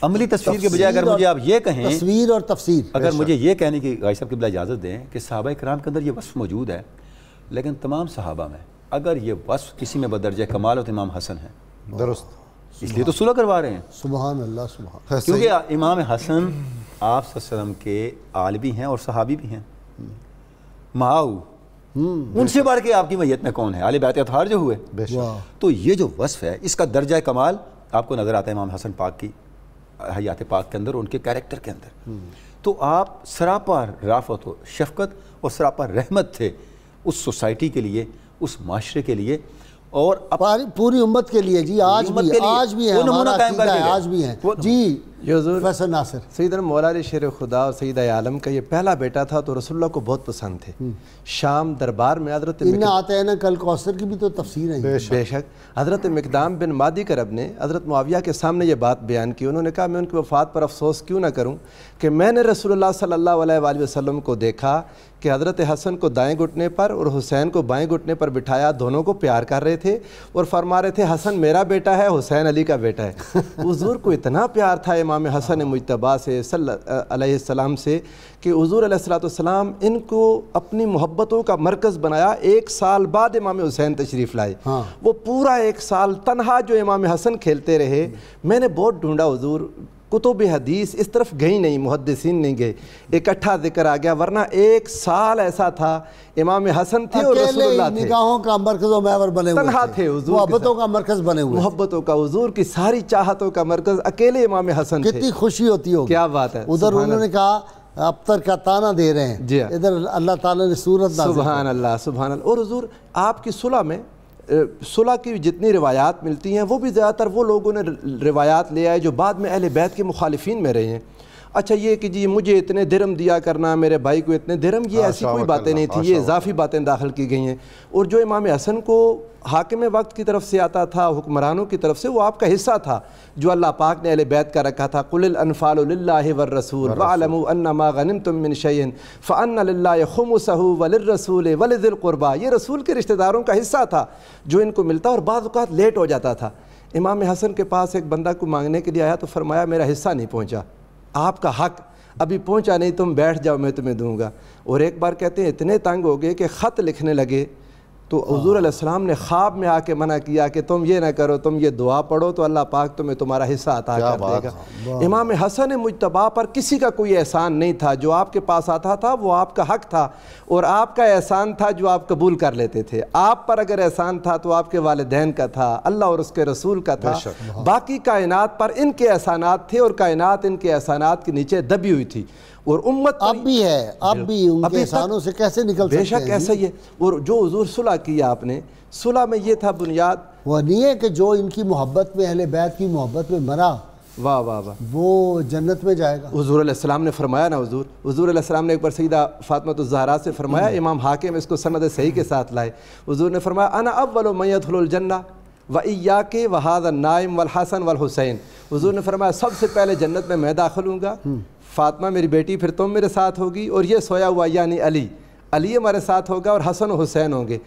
عملی تصویر کے بجائے اگر مجھے آپ یہ کہیں، تصویر اور تفسیر، اگر مجھے یہ کہنے کی غازی صاحب قبلہ اجازت دیں کہ صحابہ کرام کے اندر یہ وصف موجود ہے، لیکن تمام صحابہ میں اگر یہ وصف کسی میں بدرجہ کمال ہو تو امام حسن ہیں۔ درست، اس لیے تو صلح کروا رہے ہیں۔ سبحان اللہ، سبحان، کیونکہ امام حسن آپ صلی اللہ علیہ وسلم کے آل بھی ہیں اور صحابی بھی ہیں، معاو ان سے بڑھ کے آپ کی میت میں کون ہے؟ آل بیت اطہار جو ہوئے۔ تو یہ جو وصف ہے اس کا درجہ کمال آپ کو نظر آتا ہے امام حسن پاک کی حیات پاک کے اندر، ان کے کیریکٹر کے اندر۔ تو آپ سراپا رافت و شفقت اور سراپا رحمت تھے اس سوسائٹی کے لیے، اس معاشرے کے لیے اور پوری امت کے لیے۔ جی آج بھی ہیں، ہمارا عقیدہ ہے، آج بھی ہیں۔ جی پروفیسر ناصر، سیدنا مولا علی شیر خدا اور سیدہ عالم کا یہ پہلا بیٹا تھا تو رسول اللہ کو بہت پسند تھے۔ شام دربار میں حضرت آتے ہیں نا کل کوثر کی بھی تو تفسیر ہے، بے شک حضرت مقدام بن مادی کرب نے حضرت معاویہ کے سامنے یہ بات بیان کی۔ انہوں نے کہا میں ان کی وفات پر افسوس کیوں نہ کروں کہ میں نے رسول اللہ صلی اللہ علیہ وآلہ وسلم کو دیکھا کہ حضرت حسن کو دائیں گھٹنے پر اور حسین کو بائیں گھٹنے پر بٹھایا، دونوں کو پیار کر رہے تھے اور فرما رہے تھے حسن میرا بیٹا ہے، حسین علی کا بیٹا ہے۔ حضور کو اتنا پیار تھا امام حسن مجتبیٰ سے صلی اللہ علیہ السلام سے کہ حضور علیہ السلام ان کو اپنی محبتوں کا مرکز بنایا. 1 سال بعد امام حسین تشریف لائے. وہ پورا 1 سال تنہا جو امام حسن کھیلتے رہے. میں نے بہت ڈھونڈا حضور، کتب حدیث اس طرف گئی نہیں، محدثین نہیں گئے، اکٹھا ذکر آ گیا، ورنہ 1 سال ایسا تھا امام حسن تھے اور رسول اللہ تھے، نگاہوں کا مرکز و محور بنے ہوئے تنہا تھے، حضور محبتوں کا مرکز بنے ہوئے، محبتوں کا، حضور کی ساری چاہتوں کا مرکز اکیلے امام حسن تھے. کتنی خوشی ہوتی ہوگی. کیا بات ہے. ادھر انہوں نے کہا ابتر کا تانا دے رہے ہیں، جی ادھر اللہ تعالیٰ نے صورت نازل. سبحان اللہ سبحان اللہ. اور حضور آپ کی صلح میں، صلح کی جتنی روایات ملتی ہیں وہ بھی زیادہ تر وہ لوگوں نے روایات لے آئے جو بعد میں اہل بیت کے مخالفین میں رہے ہیں. اچھا یہ کہ جی مجھے اتنے درہم دیا کرنا، میرے بھائی کو اتنے درہم، یہ ایسی کوئی باتیں نہیں تھی، یہ اضافی باتیں داخل کی گئی ہیں. اور جو امام حسن کو حاکم وقت کی طرف سے آتا تھا، حکمرانوں کی طرف سے، وہ آپ کا حصہ تھا جو اللہ پاک نے اہل بیت کا رکھا تھا. قُلِ الْأَنْفَالُ لِلَّهِ وَالرَّسُولِ وَاعْلَمُوا أَنَّ مَا غَنِمْتُم مِّن شَيْءٍ فَأَنَّ لِلَّهِ خُمُسَهُ وَلِلرَّسُولِ وَلِذِي الْقُرْبَى. یہ رسول کے رشتہ داروں کا حصہ تھا جو ان کو ملتا، اور بعض اوقات لیٹ ہو جاتا تھا. امام حسن کے پاس ایک بندہ کو مانگنے کے لیے آیا تو فرمایا میرا حصہ نہیں پہنچا، آپ کا حق ابھی پہنچا نہیں، تم بیٹھ جاؤ میں تمہیں دوں گا. اور ایک بار کہتے ہیں اتنے تنگ ہو گئے کہ خط لکھنے لگے تو حضور علیہ السلام نے خواب میں آ کے منع کیا کہ تم یہ نہ کرو، تم یہ دعا پڑھو تو اللہ پاک تمہیں تمہارا حصہ عطا کر دے گا. امام حسن مجتبیٰ پر کسی کا کوئی احسان نہیں تھا، جو آپ کے پاس آتا تھا وہ آپ کا حق تھا، اور آپ کا احسان تھا جو آپ قبول کر لیتے تھے. آپ پر اگر احسان تھا تو آپ کے والدین کا تھا، اللہ اور اس کے رسول کا تھا. باقی کائنات پر ان کے احسانات تھے، اور کائنات ان کے احسانات کے نیچے دبی ہوئی تھی. اور امت اب بھی ہے، اب بھی ان کے احسانوں سے کیسے نکل سکتے ہیں. بے شک ایسا ہی ہے. اور جو حضور صلح کیا آپ نے، صلح میں یہ تھا بنیاد، وہ نہیں ہے کہ جو ان کی محبت میں، اہل بیت کی محبت میں مرا، واہ واہ واہ، وہ جنت میں جائے گا. حضور علیہ السلام نے فرمایا نا، حضور علیہ السلام نے ایک بار سیدہ فاطمہ الزہرا سے فرمایا، امام حاکم اس کو سند صحیح کے ساتھ لائے، حضور نے فرمایا انا اول من يدخل الجنہ وإياك وهذا النائم والحسن والحسین. حضور نے فرمایا سب سے پہلے جنت میں میں داخل ہوں گا، فاطمہ میری بیٹی، پھر تم میرے ساتھ ہوگی، اور یہ سویا ہوا یعنی علی ہمارے ساتھ ہوگا، اور حسن و حسین ہوں گے.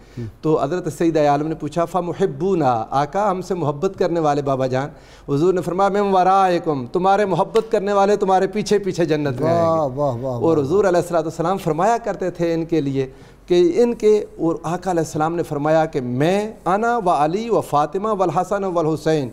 تو حضرت سیدہ عالم نے پوچھا فمحبونا، آقا ہم سے محبت کرنے والے بابا جان. حضور نے فرمایا من ورائکم، تمہارے محبت کرنے والے تمہارے پیچھے پیچھے جنت میں آئیں گے. اور حضور علیہ السلام فرمایا کرتے تھے ان کے لیے کہ ان کے، اور آقا علیہ السلام نے فرمایا کہ میں انا و علی و فاطمہ والحسن والحسین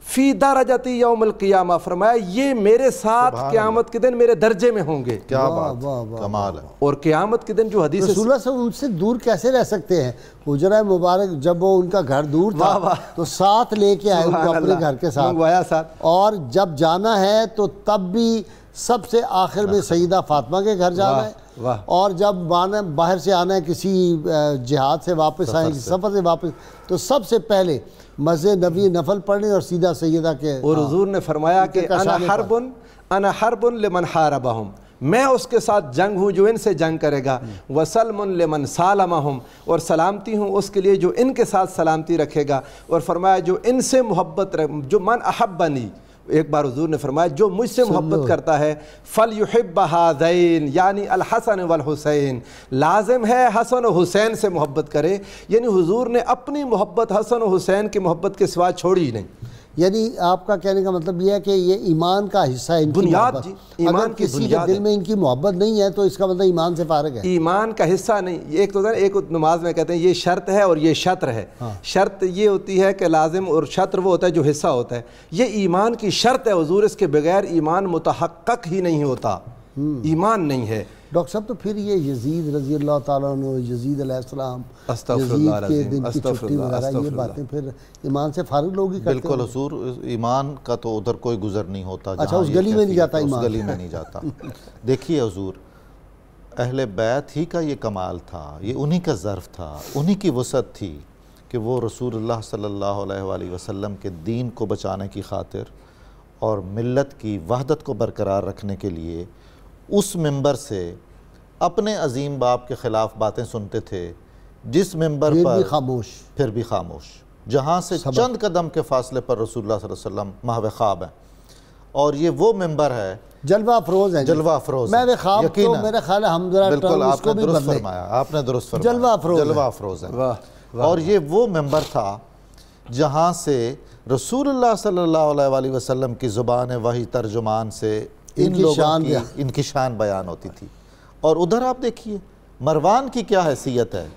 فی درجتی یوم القیامہ، فرمایا یہ میرے ساتھ قیامت کے دن میرے درجے میں ہوں گے. کیا بات، کمال ہے. اور قیامت کے دن جو حدیث رسول اللہ سے ان سے دور کیسے رہ سکتے ہیں. حجرہ مبارک جب وہ ان کا گھر دور تھا تو ساتھ لے کے آئے ان کو اپنے گھر کے ساتھ، اور جب جانا ہے تو تب بھی سب سے آخر میں سیدہ فاطمہ کے گھر جانا ہے، اور جب باہر سے آنا ہے، کسی جہاد سے واپس آئیں، کسی سفر سے واپس، تو سب سے پہلے مسجد نبی نفل پڑھنے اور سیدھا سیدہ کے. اور حضور نے فرمایا کہ انا حرب لمن حاربہم، میں اس کے ساتھ جنگ ہوں جو ان سے جنگ کرے گا. وسلم لمن سالمہم، اور سلامتی ہوں اس کے لیے جو ان کے ساتھ سلامتی رکھے گا. اور فرمایا جو ان سے محبت جو من احبنی، ایک بار حضور نے فرمایا جو مجھ سے محبت کرتا ہے فَلْيُحِبَّ هَذَيْنِ، یعنی الحسن والحسین، لازم ہے حسن و حسین سے محبت کرے. یعنی حضور نے اپنی محبت حسن و حسین کی محبت کے سوا چھوڑی نہیں. یعنی آپ کا کہنے کا مطلب یہ ہے کہ یہ ایمان کا حصہ ہے، ان کی بنیاد. محبت. جی ایمان کی کسی کے دل میں ان کی محبت نہیں ہے تو اس کا مطلب ایمان سے فارغ ہے، ایمان کا حصہ نہیں. ایک تو ایک نماز میں کہتے ہیں یہ شرط ہے اور یہ شطر ہے. شرط یہ ہوتی ہے کہ لازم، اور شطر وہ ہوتا ہے جو حصہ ہوتا ہے. یہ ایمان کی شرط ہے حضور، اس کے بغیر ایمان متحقق ہی نہیں ہوتا، ایمان نہیں ہے. ڈاکٹر صاحب تو پھر یہ یزید رضی اللہ تعالیٰ عنہ، یزید علیہ السلام، یزید کے دن کی چھٹی وغیرہ، یہ باتیں پھر ایمان سے فارغ لوگ ہی کرتے ہیں. بالکل حضور، ایمان کا تو ادھر کوئی گزر نہیں ہوتا. اچھا اس گلی میں نہیں جاتا ایمان، اس گلی میں نہیں جاتا. دیکھیے حضور، اہل بیت ہی کا یہ کمال تھا، یہ انہی کا ظرف تھا، انہی کی وسعت تھی کہ وہ رسول اللہ صلی اللہ علیہ وآلہ وسلم کے دین کو بچانے کی خاطر اور ملت کی وحدت کو برقرار رکھنے کے لیے اس ممبر سے اپنے عظیم باپ کے خلاف باتیں سنتے تھے، جس ممبر پر پھر بھی خاموش، جہاں سے چند قدم کے فاصلے پر رسول اللہ صلی اللہ علیہ وسلم محو خواب ہیں. اور یہ وہ ممبر ہے جلوہ افروز ہے، جلوہ افروز. میں خواب تو میرے خیال ہے ہم ذرا بالکل آپ نے درست فرمایا، آپ نے درست فرمایا، جلوہ افروز ہے. اور یہ وہ ممبر تھا جہاں سے رسول اللہ صلی اللہ علیہ وآلہ وسلم کی زبان وحی ترجمان سے ان لوگوں کی شان بیان ہوتی تھی. اور ادھر آپ دیکھیے مروان کی کیا حیثیت ہے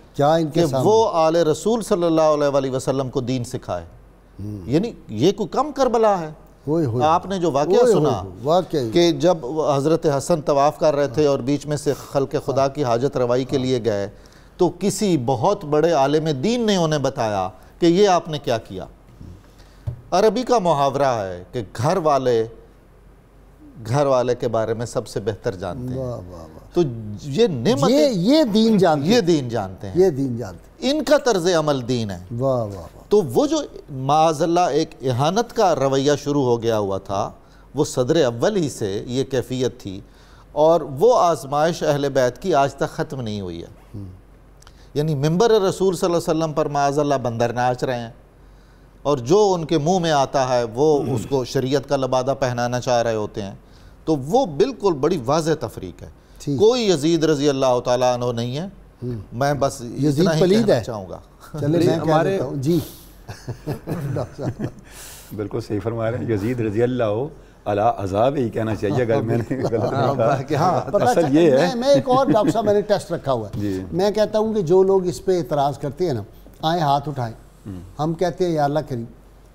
کہ وہ آل رسول صلی اللہ علیہ وآلہ وسلم کو دین سکھائے. یعنی یہ کوئی کم کربلا ہے. آپ نے جو واقعہ سنا کہ جب حضرت حسن طواف کر رہے تھے اور بیچ میں سے خلق خدا کی حاجت روائی کے لیے گئے تو کسی بہت بڑے عالم دین نے انہیں بتایا کہ یہ آپ نے کیا کیا. عربی کا محاورہ ہے کہ گھر والے کے بارے میں سب سے بہتر جانتے ہیں. تو یہ نعمت یہ دین جانتے ہیں ان کا طرز عمل دین ہے. تو وہ جو معاذ اللہ ایک اہانت کا رویہ شروع ہو گیا ہوا تھا وہ صدر اول ہی سے یہ کیفیت تھی. اور وہ آزمائش اہل بیت کی آج تک ختم نہیں ہوئی ہے. یعنی منبر رسول صلی اللہ علیہ وسلم پر معاذ اللہ بندر ناچ رہے ہیں اور جو ان کے منہ میں آتا ہے وہ اس کو شریعت کا لبادہ پہنانا چاہ رہے ہوتے ہیں. تو وہ بالکل بڑی واضح تفریق ہے. کوئی یزید رضی اللہ تعالیٰ عنہ نہیں ہے. میں بس اتنا ہی کہنا چاہوں گا. ہمارے جی بالکل صحیح فرما رہے ہیں. یزید رضی اللہ علی عذاب ہی کہنا چاہیے اگر میں نے اصل یہ ہے. میں ایک اور ڈاکٹر صاحب میں نے ٹیسٹ رکھا ہوا ہے. میں کہتا ہوں کہ جو لوگ اس پہ اعتراض کرتے ہیں نا آئیں ہاتھ اٹھائیں. ہم کہتے ہیں یا اللہ کریم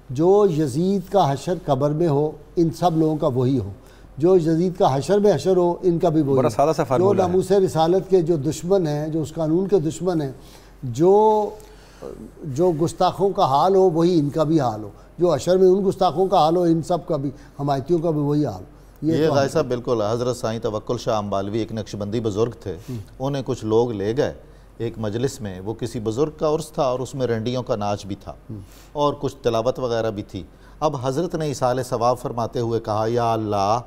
جو یزید کا حشر قبر میں ہو ان سب لوگوں کا وہی ہو. جو یزید کا حشر میں حشر ہو ان کا بھی وہی ہو. جو ناموس رسالت کے جو دشمن ہیں جو اس قانون کے دشمن ہیں جو گستاخوں کا حال ہو وہی ان کا بھی حال ہو. جو حشر میں ان گستاخوں کا حال ہو ان سب کا بھی حمایتیوں کا بھی وہی حال ہو. یہ غازی صاحب بالکل حضرت سائیں توکل شاہ امبالوی ایک نقشبندی بزرگ تھے. انہیں کچھ لوگ لے گئے ایک مجلس میں. وہ کسی بزرگ کا عرس تھا اور اس میں رنڈیوں کا ناچ بھی تھا اور کچھ تلاوت وغیرہ بھی تھی. اب حضرت نے ایصال ثواب فرماتے ہوئے کہا یا اللہ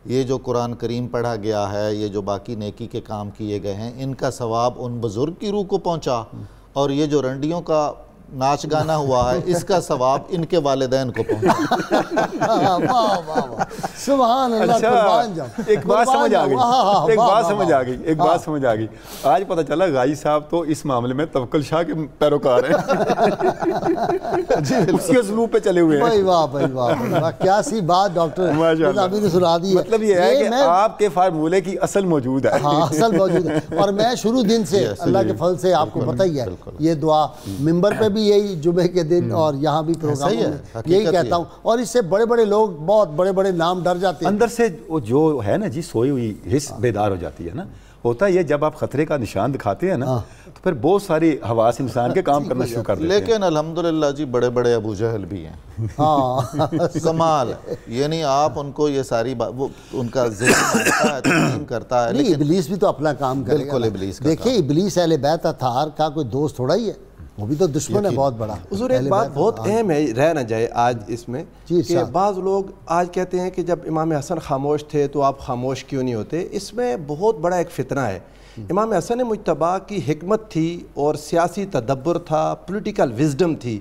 یہ جو قرآن کریم پڑھا گیا ہے یہ جو باقی نیکی کے کام کیے گئے ہیں ان کا ثواب ان بزرگ کی روح کو پہنچا اور یہ جو رنڈیوں کا ناچ گانا ہوا ہے اس کا ثواب ان کے والدین کو پہنچا. سبحان اللہ. قربان جاؤ. ایک بات سمجھ آ گئی. آج پتہ چلا غازی صاحب تو اس معاملے میں توکل شاہ کے پیروکار ہیں. اسی اسلوب پہ چلے ہوئے ہیں. واہ کیا سی بات ڈاکٹر ابھی نے سنا دی. مطلب یہ ہے کہ آپ کے فارمولے کی اصل موجود ہے. ہاں اصل موجود ہے. اور میں شروع دن سے اللہ کے فضل سے آپ کو پتہ ہی ہے یہ دعا ممبر پہ یہی جمعے کے دن اور یہاں بھی پروگرام میں یہی کہتا ہوں. اور اس سے بڑے بڑے لوگ بہت بڑے بڑے نام ڈر جاتے ہیں. اندر سے جو ہے نا جی سوئی ہوئی حس بیدار ہو جاتی ہے نا. ہوتا یہ جب آپ خطرے کا نشان دکھاتے ہیں نا تو پھر بہت ساری حواس انسان کے کام کرنا شروع کر دیتے ہیں. لیکن الحمدللہ جی بڑے بڑے ابو جہل بھی ہیں. کمال ہے. یعنی آپ ان کو یہ ساری وہ ان کا ذہن تسلیم کرتا ہے. نہیں ابلیس بھی تو اپنا کام کرے گا. بالکل ابلیس. دیکھیں ابلیس اہل بیت اطہار کا کوئی دوست تھوڑا ہی ہے. وہ بھی تو دشمن ہے بہت بڑا. حضور ایک بات بہت اہم ہے رہ نہ جائے آج اس میں کہ بعض لوگ آج کہتے ہیں کہ جب امام حسن خاموش تھے تو آپ خاموش کیوں نہیں ہوتے. اس میں بہت بڑا ایک فتنہ ہے. امام حسن مجتبیٰ کی حکمت تھی اور سیاسی تدبر تھا, پولیٹیکل وزڈم تھی.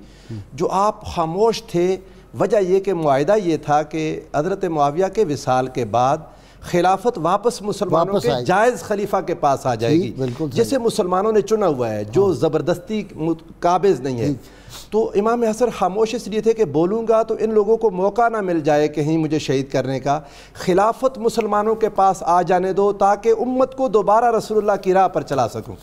جو آپ خاموش تھے وجہ یہ کہ معاہدہ یہ تھا کہ حضرت معاویہ کے وصال کے بعد خلافت واپس مسلمانوں کے جائز خلیفہ کے پاس آ جائے گی جسے مسلمانوں نے چنا ہوا ہے, جو زبردستی قابض نہیں ہے. تو امام حسن خاموش اس لیے تھے کہ بولوں گا تو ان لوگوں کو موقع نہ مل جائے کہیں مجھے شہید کرنے کا. خلافت مسلمانوں کے پاس آ جانے دو تاکہ امت کو دوبارہ رسول اللہ کی راہ پر چلا سکوں.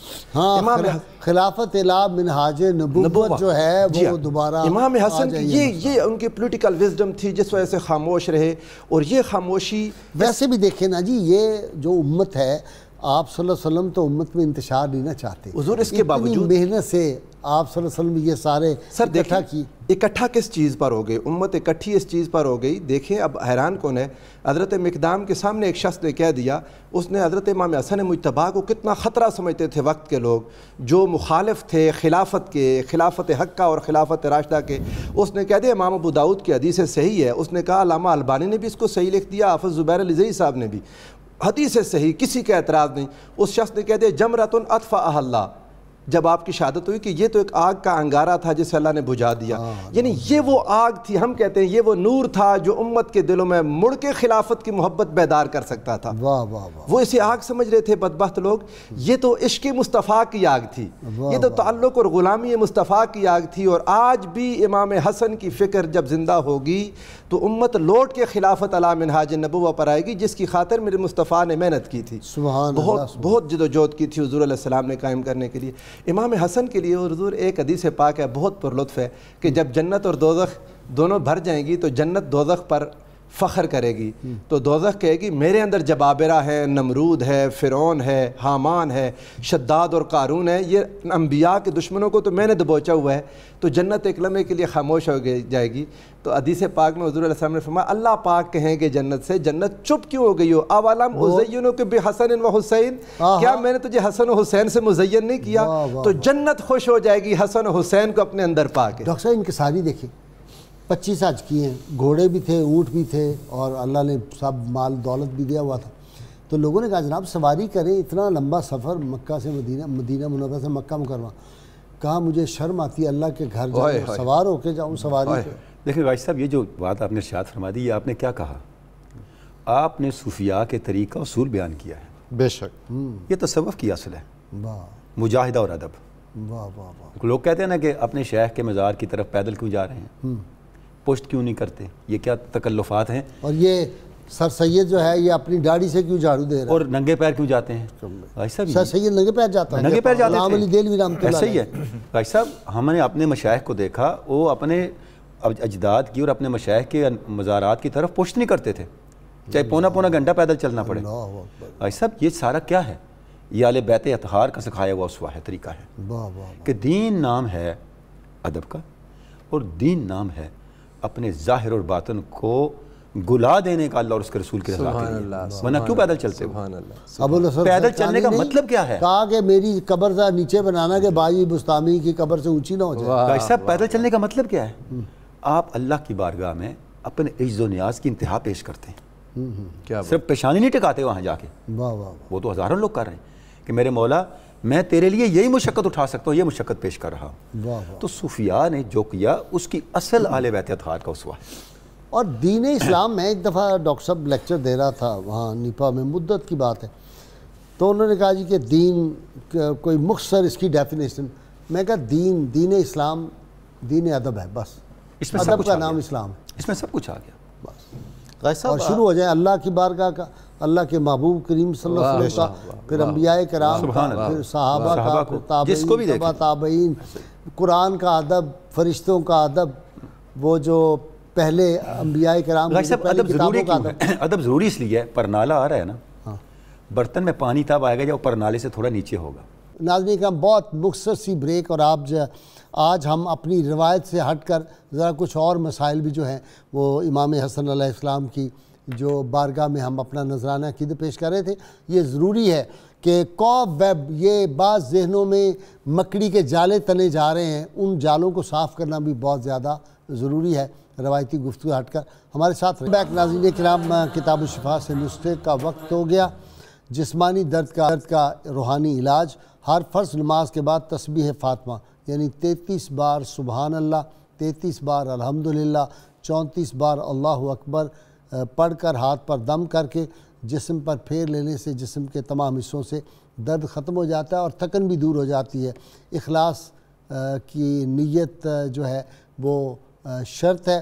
خلافت الا منہاج نبوت جو ہے وہ دوبارہ امام حسن یہ ان کی پولیٹیکل وزڈم تھی جس وجہ سے خاموش رہے. اور یہ خاموشی ویسے بھی دیکھیں نا جی یہ جو امت ہے آپ صلی اللہ علیہ وسلم تو امت میں انتشار نہیں چاہتے. حضور اس کے باوجود محنت سے آپ صلی اللہ علیہ وسلم یہ سارے اکٹھا کی. اکٹھا کس چیز پر ہو گئی امت اکٹھی اس چیز پر ہو گئی. دیکھیں اب حیران کون ہے. حضرت مقدام کے سامنے ایک شخص نے کہہ دیا, اس نے حضرت امام حسن مجتبیٰ کو کتنا خطرہ سمجھتے تھے وقت کے لوگ جو مخالف تھے خلافت کے, خلافت حقہ اور خلافت راشدہ کے. اس نے کہہ دیا امام ابو داؤد کی حدیث صحیح ہے. اس نے کہا علامہ البانی نے بھی اس کو صحیح لکھ دیا, حافظ زبیر الزئی صاحب نے بھی. حدیث صحیح, کسی کا اعتراض نہیں. اس شخص نے کہہ دیا جمرۃ اطفأھا اللہ, جب آپ کی شہادت ہوئی کہ یہ تو ایک آگ کا انگارہ تھا جسے اللہ نے بجھا دیا. یعنی یہ وہ آگ تھی, ہم کہتے ہیں یہ وہ نور تھا جو امت کے دلوں میں مڑ کے خلافت کی محبت بیدار کر سکتا تھا. وہ اسے آگ سمجھ رہے تھے بدبخت لوگ. یہ تو عشق مصطفیٰ کی آگ تھی, یہ تو تعلق اور غلامی مصطفیٰ کی آگ تھی. اور آج بھی امام حسن کی فکر جب زندہ ہوگی تو امت لوٹ کے خلافت علی منہاج النبوہ پر آئے گی, جس کی خاطر میرے مصطفیٰ نے محنت کی تھی, بہت جد و جہد کی تھی حضور علیہ السلام نے قائم کرنے کے لیے. امام حسن کے لیے حضور ایک حدیث پاک ہے بہت پر لطف ہے کہ جب جنت اور دوزخ دونوں بھر جائیں گی تو جنت دوزخ پر فخر کرے گی, تو دوزخ کہے گی میرے اندر جبابرہ ہے, نمرود ہے, فرعون ہے, حامان ہے, شداد اور قارون ہے, یہ انبیاء کے دشمنوں کو تو میں نے دبوچا ہوا ہے. تو جنت ایک لمحے کے لیے خاموش ہو جائے گی. تو حدیث پاک میں حضور علیہ السلام نے فرمایا اللہ پاک کہیں گے جنت سے, جنت چپ کیوں ہو گئی ہو, اولم ازینک بحسن و حسین, کیا میں نے تجھے حسن و حسین سے مزین نہیں کیا؟ تو جنت خوش ہو جائے گی حسن و حسین کو اپنے اندر پا کے. ڈاکٹر صاحب انکساری دیکھیں, 25 حج کیے ہیں, گھوڑے بھی تھے, اونٹ بھی تھے, اور اللہ نے سب مال دولت بھی دیا ہوا تھا. تو لوگوں نے کہا جناب سواری کریں, اتنا لمبا سفر مکہ سے مدینہ, مدینہ منورہ سے مکہ مکرمہ. کہا مجھے شرم آتی ہے اللہ کے گھر جاؤں, سوار ہو کے جاؤں سواری. دیکھیں بھائی صاحب, یہ جو بات آپ نے ارشاد فرما دی, یہ آپ نے کیا کہا؟ آپ نے صوفیاء کے طریقہ اصول بیان کیا ہے. بے شک یہ تصوف کی اصل ہے, واہ مجاہدہ اور ادب. واہ واہ واہ. لوگ کہتے ہیں نا کہ اپنے شیخ کے مزار کی طرف پیدل کیوں جا رہے ہیں, پشت کیوں نہیں کرتے, یہ کیا تکلفات ہیں؟ اور یہ سر سید جو ہے یہ اپنی داڑھی سے کیوں جھاڑو دے رہا ہے, اور ننگے پیر کیوں جاتے ہیں؟ بھائی صاحب سر سید ننگے پیر جاتا ہے, ننگے پیر جاتے غلام علی دہلوی رحمۃ اللہ ایسا ہی ہے. بھائی صاحب ہم نے اپنے مشائخ کو دیکھا, وہ اپنے اجداد کی اور اپنے مشائخ کے مزارات کی طرف پشت نہیں کرتے تھے, چاہے پونا گھنٹہ پیدل چلنا پڑے. بھائی صاحب یہ سارا کیا ہے؟ یہ اہل بیت اطہار کا سکھایا ہوا اسوہ ہے, طریقہ ہے کہ دین نام ہے ادب کا, اور دین نام ہے اپنے ظاہر اور باطن کو گلا دینے کا اللہ اور اس کے رسول کی رضا کے لیے. ورنہ کیوں پیدل چلتے ہو؟ پیدل چلنے کا مطلب کیا ہے؟ کہا کہ میری قبر ذرا نیچے بنانا کہ بائی بستامی کی قبر سے اونچی نہ ہو جائے. بھائی صاحب پیدل چلنے کا مطلب کیا ہے؟ آپ اللہ کی بارگاہ میں اپنے عجز و نیاز کی انتہا پیش کرتے ہیں, صرف پیشانی نہیں ٹکاتے وہاں جا کے. وہ تو ہزاروں لوگ کر رہے ہیں کہ میرے مولا میں تیرے لیے یہی مشقت اٹھا سکتا ہوں, یہ مشقت پیش کر رہا ہوں. تو صوفیاء نے جو کیا اس کی اصل اہل بیت اطہار کا اسوہ ہے. اور دین اسلام میں ایک دفعہ ڈاکٹر صاحب لیکچر دے رہا تھا وہاں نیپا میں, مدت کی بات ہے, تو انہوں نے کہا جی کہ دین کوئی مختصر اس کی ڈیفینیشن. میں کہا دین اسلام دین ادب ہے, بس ادب کا نام اسلام ہے, اس میں سب کچھ آ گیا بس. اور شروع ہو جائے اللہ کی بارگاہ کا, اللہ کے محبوب کریم صلی اللہ علیہ وسلم کا, پھر انبیاء کرام کا, پھر صحابہ کا, پھر تابعین, قرآن کا ادب, فرشتوں کا ادب, وہ جو پہلے انبیاء کرام کی ادب ضروری کیوں ہے؟ ادب ضروری اس لیے ہے, پرنالا آ رہا ہے نا, برتن میں پانی تب آئے گا جب پرنالے سے تھوڑا نیچے ہوگا. ناظرین کرام بہت مختصر سی بریک, اور آج ہم اپنی روایت سے ہٹ کر ذرا کچھ اور مسائل بھی جو ہیں وہ امام حسن علیہ السلام کی جو بارگاہ میں ہم اپنا نذرانہ عقیدت پیش کر رہے تھے. یہ ضروری ہے کہ کوب ویب, یہ بعض ذہنوں میں مکڑی کے جالے تنے جا رہے ہیں, ان جالوں کو صاف کرنا بھی بہت زیادہ ضروری ہے. روایتی گفتگو ہٹ کر ہمارے ساتھ بیک. ناظرین کرام, کتاب الشفا سے نسخے کا وقت ہو گیا. جسمانی درد کا روحانی علاج. ہر فرض نماز کے بعد تسبیح فاطمہ یعنی 33 بار سبحان اللہ, 33 بار الحمدللہ, 34 بار اللہ اکبر پڑھ کر ہاتھ پر دم کر کے جسم پر پھیر لینے سے جسم کے تمام حصوں سے درد ختم ہو جاتا ہے اور تھکن بھی دور ہو جاتی ہے. اخلاص کی نیت جو ہے وہ شرط ہے.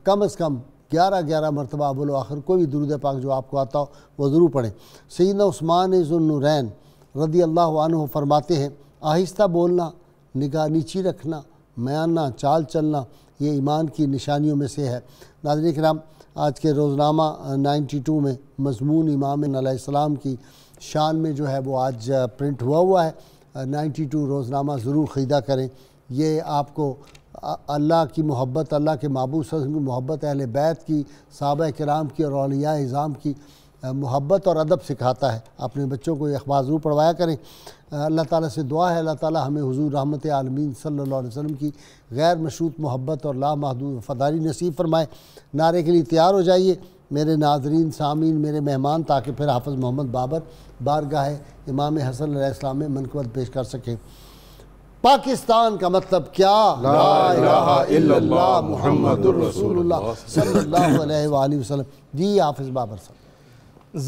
کم از کم 11 مرتبہ اول و آخر کوئی بھی درود پاک جو آپ کو آتا ہو وہ ضرور پڑھیں. سیدنا عثمان ذو النورین رضی اللہ عنہ فرماتے ہیں, آہستہ بولنا, نگاہ نیچی رکھنا, میانہ چال چلنا, یہ ایمان کی نشانیوں میں سے ہے. ناظرین کرام, آج کے روزنامہ 92 میں مضمون امام علیہ السلام کی شان میں جو ہے وہ آج پرنٹ ہوا ہے. 92 روزنامہ ضرور خریدا کریں. یہ آپ کو اللہ کی محبت, اللہ کے محبوب صلی اللہ علیہ وسلم کی محبت, اہل بیت کی, صحابہ کرام کی اور اولیاء اعظام کی محبت اور ادب سکھاتا ہے. اپنے بچوں کو یہ اخبار ضرور پڑھوایا کریں. اللہ تعالیٰ سے دعا ہے اللہ تعالیٰ ہمیں حضور رحمت عالمین صلی اللہ علیہ وسلم کی غیر مشروط محبت اور لامحدود وفاداری نصیب فرمائے. نعرے کے لیے تیار ہو جائیے میرے ناظرین, سامعین, میرے مہمان, تاکہ پھر حافظ محمد بابر بارگاہ امام حسن علیہ السلام میں منقبت پیش کر سکیں. پاکستان کا مطلب کیا؟ لا الہ الا اللہ محمد الرسول اللہ صلی اللہ علیہ وآلہ وسلم. جی حافظ بابر صاحب.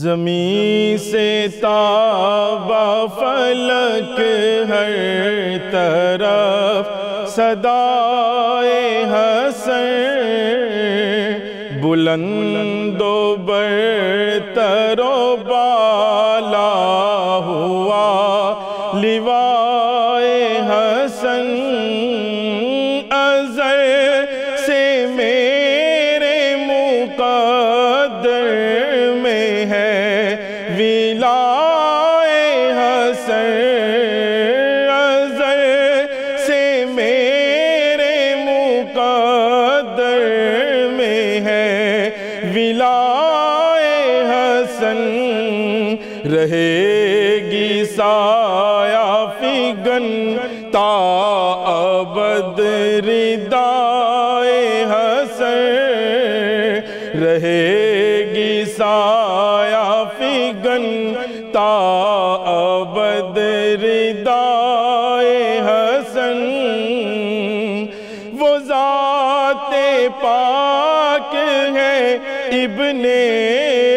زمین سے تابا فلک ہر طرف صدائے حسن بلند و برتر و بالا ہوا لوائے حسن ازل سے میرے مقدر میں ہے ولائے حسن ازل سے میرے مقدر میں ہے ولائے حسن رہے گی سایہ فگن تا ابد ردائے حسن رہے گی سایہ فگن تا ابد ردائے حسن وہ ذات پاک ہے ابن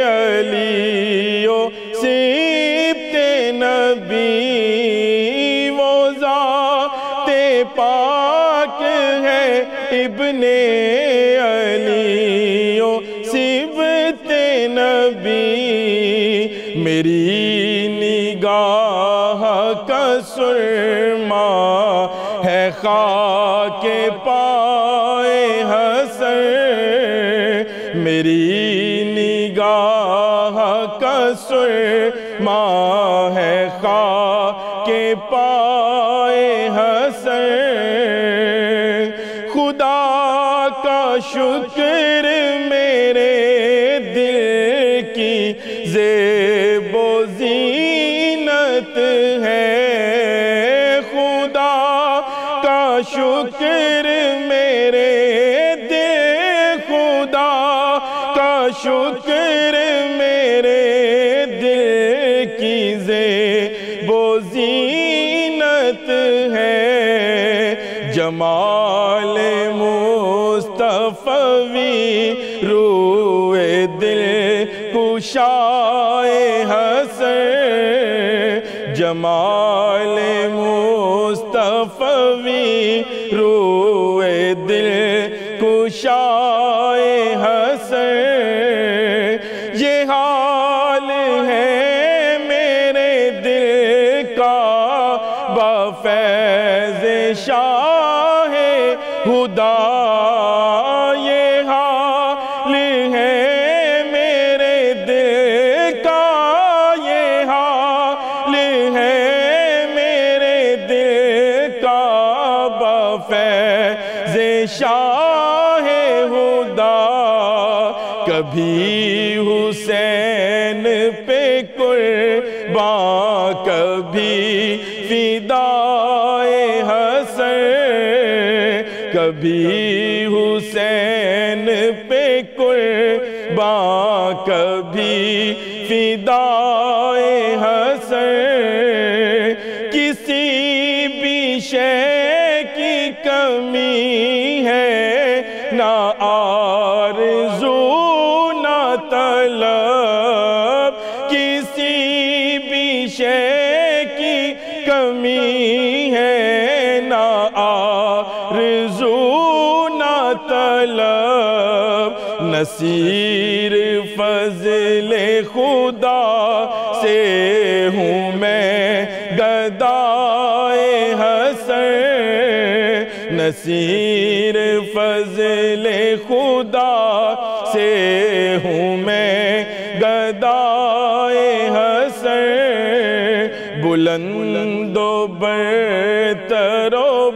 علی و سبط نبی وہ ذات پاک ہے ابن علی و سبط نبی میری نگاہ کا سرما ہے خاک پائے حسن میری نگاہ کا سرما ہے خاک پائے حسن خدا کا شکر میرے دل کی زیب و زینت ہے خدا کا شکر میرے دل خدا کا شکر میرے دل کی زیب و زینت ہے جمال مصطفی روئے دل کشائے حسن جمال مصطفی روئے دل کشائے حسن یہ حال ہے میرے دل کا بفیض شاہ خدا یہ حال ہے میرے دل کا یہ حال ہے میرے دل کا بفیض شاہ خدا کبھی حسین پہ قربان کبھی فدائے حسن کبھی حسین پہ قربان کبھی فدائے حسن کسی بھی شے کی کمی ہے نہ آرزو نہ طلب کسی بھی شے کی کمی ہے نہ آرزو نہ طلب نصیر فضل خدا سے ہوں میں گدائے حسن نصیر فضل خدا سے ہوں میں گدائے حسن بلند و برتر و